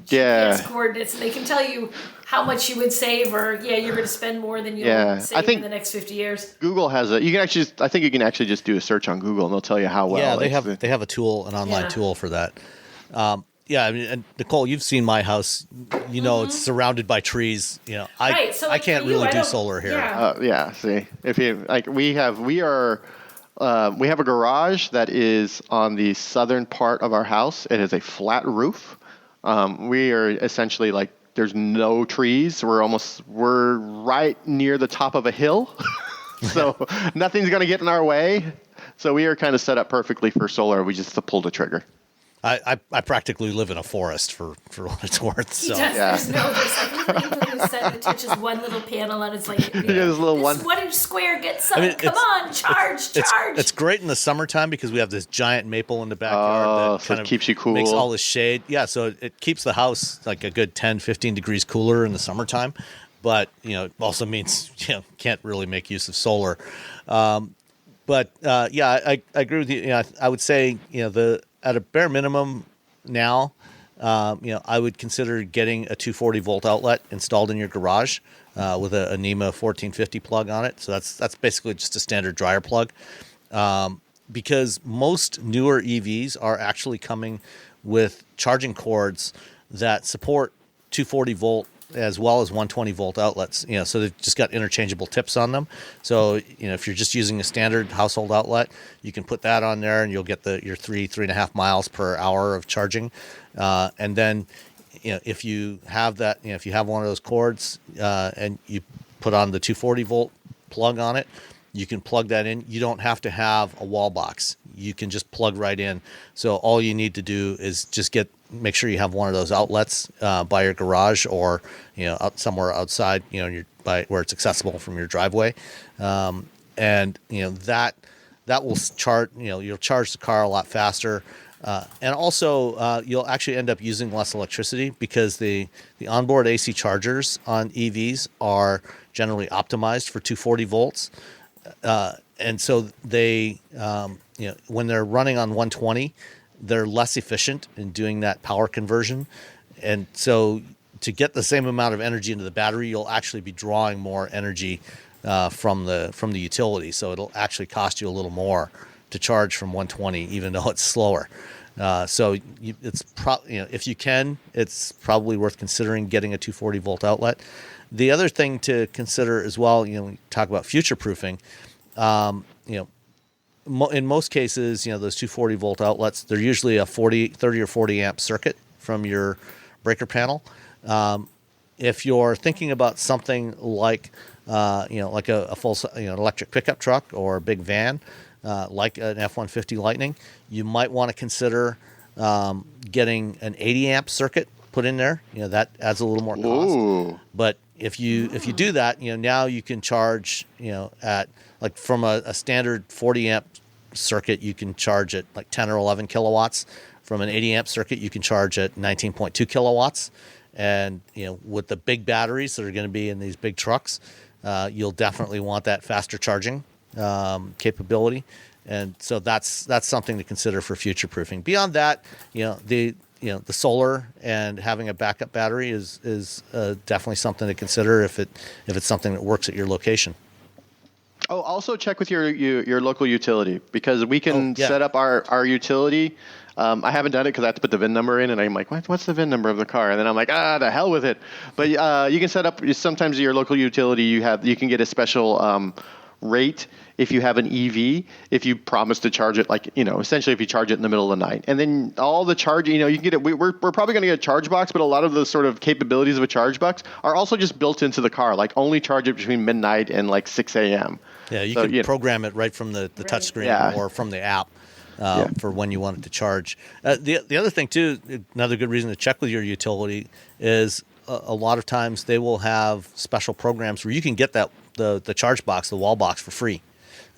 S2: GPS coordinates, and they can tell you how much you would save, or you're going to spend more than you'll save in the next 50 years.
S3: Google has I think you can actually just do a search on Google and they'll tell you how well.
S1: Yeah, they have a tool, an online tool for that. I mean, and Nicole, you've seen my house. It's surrounded by trees. I can't really do solar here.
S3: See, if you like, we have a garage that is on the southern part of our house. It has a flat roof. We are essentially like, there's no trees. We're right near the top of a hill. So nothing's going to get in our way. So we are kind of set up perfectly for solar. We just have to pull the trigger.
S1: I practically live in a forest for what it's worth.
S2: He
S1: So
S2: does. There's like a set that touches one little panel and it's like,
S3: this little
S2: this 1 inch square gets some. Come on, charge.
S1: It's great in the summertime because we have this giant maple in the backyard that
S3: so
S1: kind
S3: it
S1: of
S3: keeps you cool.
S1: makes all the shade. Yeah, so it keeps the house like a good 10, 15 degrees cooler in the summertime. But, it also means, can't really make use of solar. But I agree with you. I would say, at a bare minimum now, I would consider getting a 240 volt outlet installed in your garage with a NEMA 1450 plug on it. So that's basically just a standard dryer plug. Because most newer EVs are actually coming with charging cords that support 240 volt as well as 120 volt outlets. So they've just got interchangeable tips on them. So, if you're just using a standard household outlet, you can put that on there and you'll get your 3.5 miles per hour of charging. And then, if you have that, if you have one of those cords and you put on the 240 volt plug on it, you can plug that in. You don't have to have a wall box. You can just plug right in. So all you need to do is just make sure you have one of those outlets by your garage or somewhere outside, where it's accessible from your driveway, and that will charge. You'll charge the car a lot faster, and also you'll actually end up using less electricity because the onboard AC chargers on EVs are generally optimized for 240 volts. And so they, when they're running on 120, they're less efficient in doing that power conversion. And so to get the same amount of energy into the battery, you'll actually be drawing more energy from the utility. So it'll actually cost you a little more to charge from 120, even though it's slower. So it's if you can, it's probably worth considering getting a 240 volt outlet. The other thing to consider as well, we talk about future proofing. In most cases, those 240 volt outlets, they're usually a 30 or 40 amp circuit from your breaker panel. If you're thinking about something like a full electric pickup truck or a big van, like an F-150 Lightning, you might want to consider getting an 80 amp circuit put in there. That adds a little more cost.
S3: Ooh.
S1: But if you do that, now you can charge, at like from a standard 40 amp circuit, you can charge at like 10 or 11 kilowatts. From an 80 amp circuit, you can charge at 19.2 kilowatts. And, with the big batteries that are going to be in these big trucks, you'll definitely want that faster charging capability. And so that's something to consider for future proofing. Beyond that, the solar and having a backup battery is definitely something to consider if it's something that works at your location.
S3: Oh, also check with your local utility because we can set up our utility. I haven't done it because I have to put the VIN number in, and I'm like, what's the VIN number of the car? And then I'm like, the hell with it. But you can set up. Sometimes your local utility, you can get a special rate if you have an EV, if you promise to charge it, essentially if you charge it in the middle of the night. And then all the charging, you can get it. We're probably going to get a charge box, but a lot of the sort of capabilities of a charge box are also just built into the car, like only charge it between midnight and like 6 a.m.
S1: Yeah, you can program it right from the touchscreen or from the app for when you want it to charge. The other thing, too, another good reason to check with your utility is a lot of times they will have special programs where you can get the charge box, the wall box for free.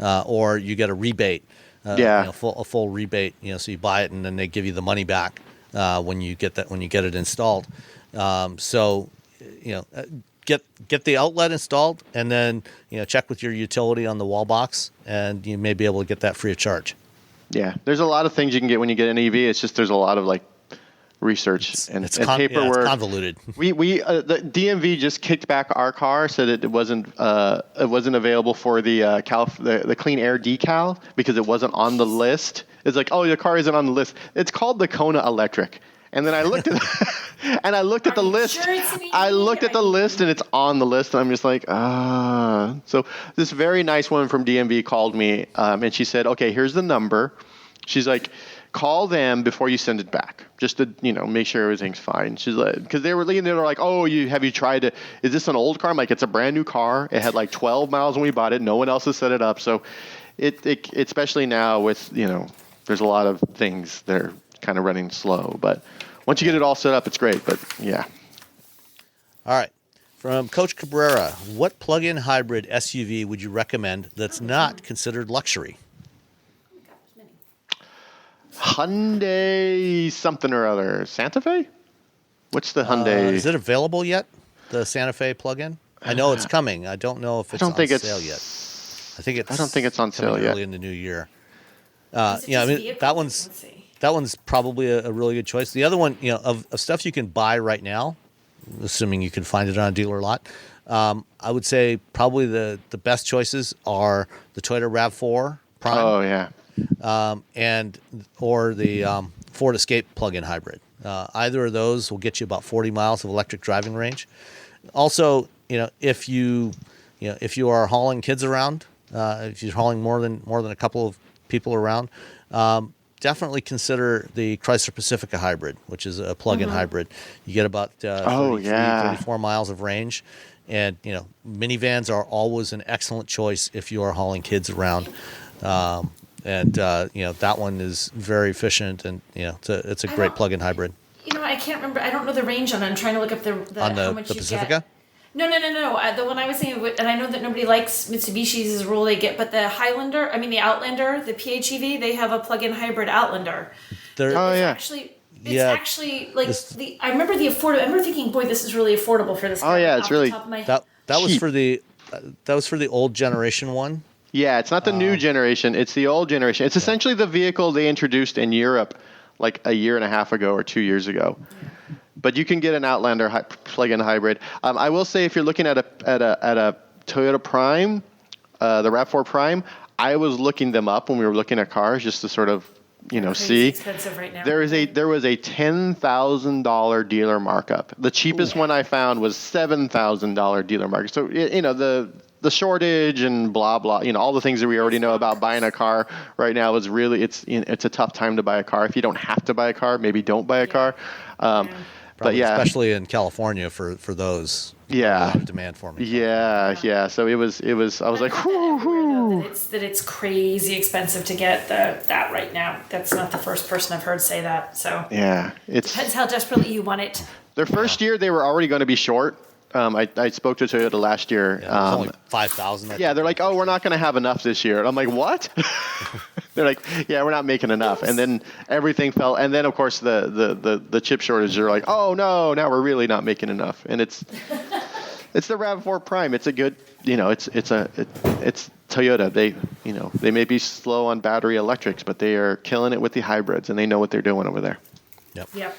S1: Or you get a rebate, a full rebate. So you buy it and then they give you the money back when you get it installed. Get the outlet installed and then check with your utility on the wall box, and you may be able to get that free of charge.
S3: Yeah, there's a lot of things you can get when you get an EV. It's just there's a lot of research and paperwork.
S1: Yeah, it's convoluted.
S3: We the DMV just kicked back our car, said it wasn't available for the clean air decal because it wasn't on the list. It's like, oh, your car isn't on the list. It's called the Kona Electric. And then I looked at the list. I looked at the list and it's on the list, and I'm just like, So this very nice woman from DMV called me, and she said, okay, here's the number. She's like, call them before you send it back, just to make sure everything's fine. She's like, because they were like, oh, have you tried it? Is this an old car? I'm like, it's a brand new car. It had 12 miles when we bought it. No one else has set it up. So it especially now with there's a lot of things that are kind of running slow. But once you get it all set up, it's great. But yeah.
S1: All right. From Coach Cabrera, what plug-in hybrid SUV would you recommend that's not considered luxury?
S3: Hyundai something or other. Santa Fe? What's the Hyundai?
S1: Is it available yet? The Santa Fe plug-in? I know it's coming. I don't know if it's on sale yet. I don't think it's on sale yet. Early in the new year. Yeah, I mean that one's probably a really good choice. The other one, of stuff you can buy right now, assuming you can find it on a dealer lot, I would say probably the best choices are the Toyota RAV4 Prime.
S3: Oh yeah.
S1: Or the Ford Escape plug-in hybrid. Either of those will get you about 40 miles of electric driving range. Also, if you are hauling kids around, if you're hauling more than a couple of people around, definitely consider the Chrysler Pacifica hybrid, which is a plug-in hybrid. You get about 34 miles of range. And, minivans are always an excellent choice if you are hauling kids around. That one is very efficient, and it's a great plug-in hybrid.
S2: I can't remember. I don't know the range on it. I'm trying to look up how much
S1: the
S2: you
S1: Pacifica?
S2: get. No. The one I was thinking, and I know that nobody likes Mitsubishi's is a rule they get, but the Outlander, the PHEV, they have a plug-in hybrid Outlander. Actually like I remember the affordable. I remember thinking, boy, this is really affordable for this car.
S3: Oh yeah, it's really
S1: that was for the old generation one.
S3: Yeah, it's not the new generation. It's the old generation. It's essentially the vehicle they introduced in Europe like a year and a half ago or 2 years ago. Yeah. But you can get an Outlander plug-in hybrid. I will say if you're looking at a Toyota Prime, the RAV4 Prime, I was looking them up when we were looking at cars just to sort of see.
S2: Expensive right now.
S3: There was a $10,000 dealer markup. The cheapest one I found was $7,000 dealer markup. So the shortage and blah blah, all the things that we already know about buying a car right now is really it's a tough time to buy a car. If you don't have to buy a car, maybe don't buy a car. But yeah,
S1: especially in California for those.
S3: Yeah,
S1: a lot of demand for me.
S3: Yeah. So it was. I was like, whoo.
S2: That it's crazy expensive to get that right now. That's not the first person I've heard say that. So
S3: yeah,
S2: it depends how desperately you want it.
S3: Their first year, they were already going to be short. I spoke to Toyota last year.
S1: Yeah, it was only 5,000.
S3: Yeah, they're like, oh, we're not going to have enough this year. And I'm like, what? They're like, yeah, we're not making enough. And then everything fell. And then, of course, the chip shortage. They're like, oh, no, now we're really not making enough. And it's the RAV4 Prime. It's a good, it's Toyota. They may be slow on battery electrics, but they are killing it with the hybrids, and they know what they're doing over there.
S2: Yep.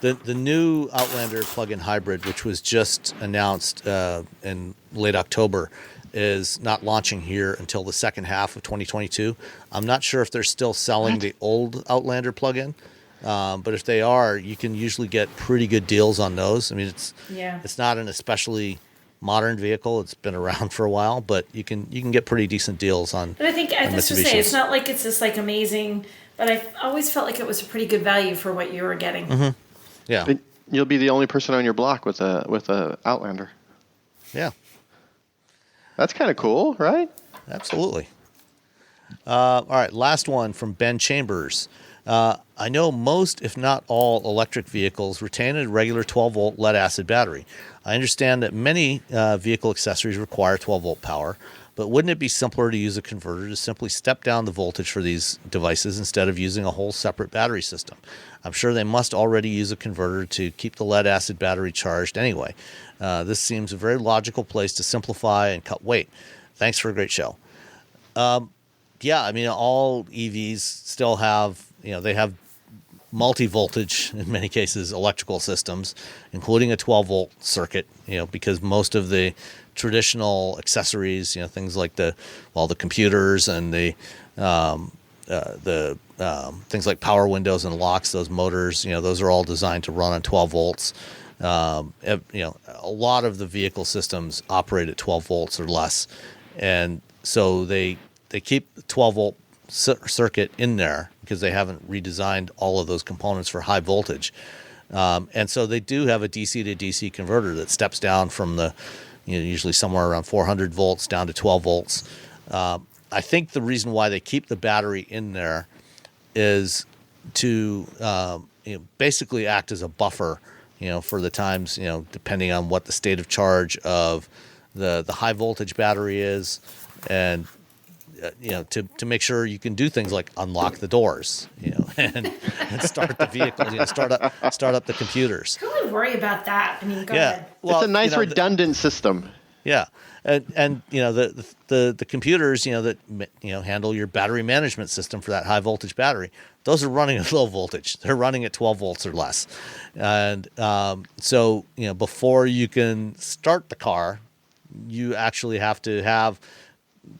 S1: The new Outlander plug-in hybrid, which was just announced in late October, is not launching here until the second half of 2022. I'm not sure if they're still selling the old Outlander plug-in, but if they are, you can usually get pretty good deals on those. I mean, it's not an especially modern vehicle. It's been around for a while, but you can get pretty decent deals on.
S2: But I think I was to say it's not like it's just like amazing, but I always felt like it was a pretty good value for what you were getting.
S1: Mm-hmm. Yeah,
S3: you'll be the only person on your block with a Outlander.
S1: Yeah,
S3: that's kind of cool, right?
S1: Absolutely. All right, last one from Ben Chambers. I know most, if not all, electric vehicles retain a regular 12-volt lead-acid battery. I understand that many vehicle accessories require 12-volt power, but wouldn't it be simpler to use a converter to simply step down the voltage for these devices instead of using a whole separate battery system? I'm sure they must already use a converter to keep the lead-acid battery charged anyway. This seems a very logical place to simplify and cut weight. Thanks for a great show. Yeah, I mean, all EVs still have, they have multi-voltage, in many cases, electrical systems, including a 12-volt circuit, because most of the traditional accessories, things like the computers and the things like power windows and locks, those motors, those are all designed to run on 12 volts. A lot of the vehicle systems operate at 12 volts or less, and so they keep the 12-volt circuit in there because they haven't redesigned all of those components for high voltage. And so they do have a DC to DC converter that steps down from the, usually somewhere around 400 volts down to 12 volts. I think the reason why they keep the battery in there is to basically act as a buffer, for the times, depending on what the state of charge of the high voltage battery is, and to make sure you can do things like unlock the doors, and start the vehicle, start up the computers.
S2: I don't really worry about that. I mean, go ahead.
S1: Well,
S3: it's a nice redundant system.
S1: Yeah, and the computers that handle your battery management system for that high voltage battery, those are running at low voltage. They're running at 12 volts or less, and so before you can start the car, you actually have to have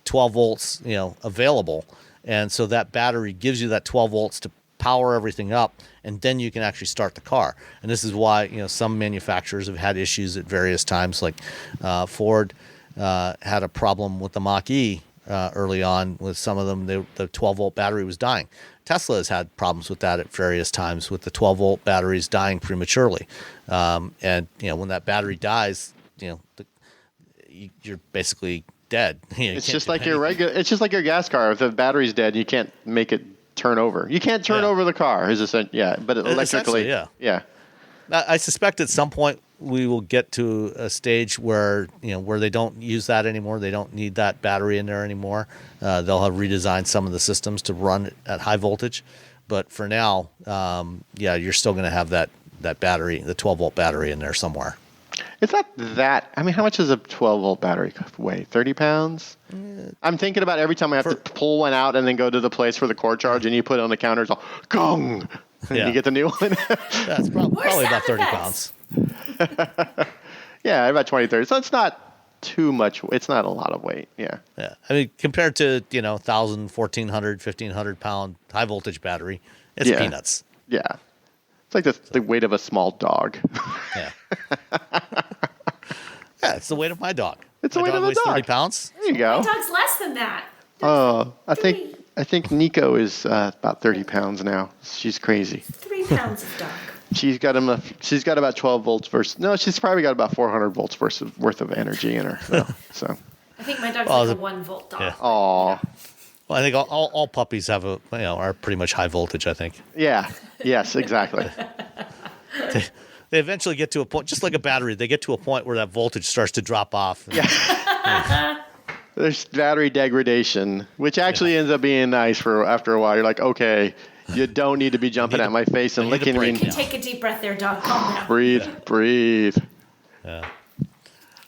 S1: 12 volts available, and so that battery gives you that 12 volts to power everything up, and then you can actually start the car. And this is why some manufacturers have had issues at various times, like Ford had a problem with the Mach-E early on with some of them. The 12 volt battery was dying. Tesla has had problems with that at various times, with the 12 volt batteries dying prematurely, and when that battery dies, you're basically dead.
S3: It's just like your It's just like your gas car. If the battery's dead, you can't make it turn over. You can't turn over the car. But electrically, yeah.
S1: I suspect at some point we will get to a stage where where they don't use that anymore. They don't need that battery in there anymore. They'll have redesigned some of the systems to run at high voltage, but for now, you're still going to have that battery, the 12 volt battery, in there somewhere.
S3: It's not that. I mean, how much does a 12 volt battery weigh? 30 pounds? I'm thinking about every time I have to pull one out and then go to the place for the core charge, and you put it on the counter, it's all gong, and you get the new one.
S1: That's probably about 30 pounds.
S3: Yeah, about 20, 30. So it's not too much. It's not a lot of weight. Yeah.
S1: Yeah. I mean, compared to 1,000, 1,400, 1,500 pound high voltage battery, it's peanuts.
S3: Yeah. It's like the weight of a small dog.
S1: Yeah. Yeah, it's the weight of my dog.
S3: It's the weight of a dog.
S1: 30 pounds.
S3: There you go.
S2: My dog's less than that.
S3: Oh, I think Nico is about 30 pounds now. She's crazy.
S2: 3 pounds of dog.
S3: She's got about 12 volts she's probably got about 400 volts worth of energy in her. So.
S2: I think my dog's like a 1 volt dog.
S1: Yeah.
S3: Aw.
S1: Well, I think all puppies have are pretty much high voltage, I think.
S3: Yeah. Yes, exactly.
S1: They eventually get to a point, just like a battery, they get to a point where that voltage starts to drop off.
S3: Yeah. There's battery degradation, which actually ends up being nice for after a while. You're like, okay, you don't need to be jumping at my face and licking me.
S2: Take a deep breath there, dog. Calm down.
S3: Breathe.
S1: Yeah.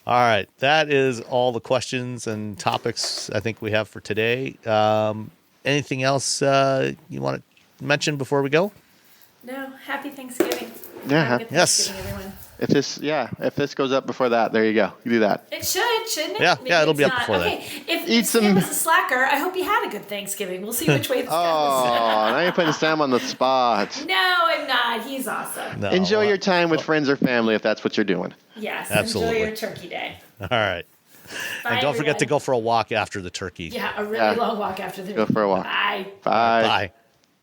S1: All right. That is all the questions and topics I think we have for today. Anything else you want to mention before we go?
S2: No. Happy Thanksgiving.
S3: Yeah.
S2: Happy
S1: Yes.
S2: Thanksgiving, everyone.
S3: If this goes up before that, there you go. You do that.
S2: It shouldn't it?
S1: Yeah,
S2: Maybe
S1: it'll be
S2: it's
S1: up
S2: not.
S1: before that.
S2: Okay. If Sam was a slacker, I hope you had a good Thanksgiving. We'll see which way this goes.
S3: Now you're putting Sam on the spot.
S2: No, I'm not. He's awesome.
S1: No,
S3: Enjoy your time with friends or family if that's what you're doing.
S2: Yes.
S1: Absolutely.
S2: Enjoy your turkey day.
S1: All right.
S2: Bye,
S1: And don't forget to
S2: everyone.
S1: go for a walk after the turkey.
S2: Yeah, a really long walk after the
S3: Go for a walk.
S2: Bye.
S3: Bye.
S1: Bye.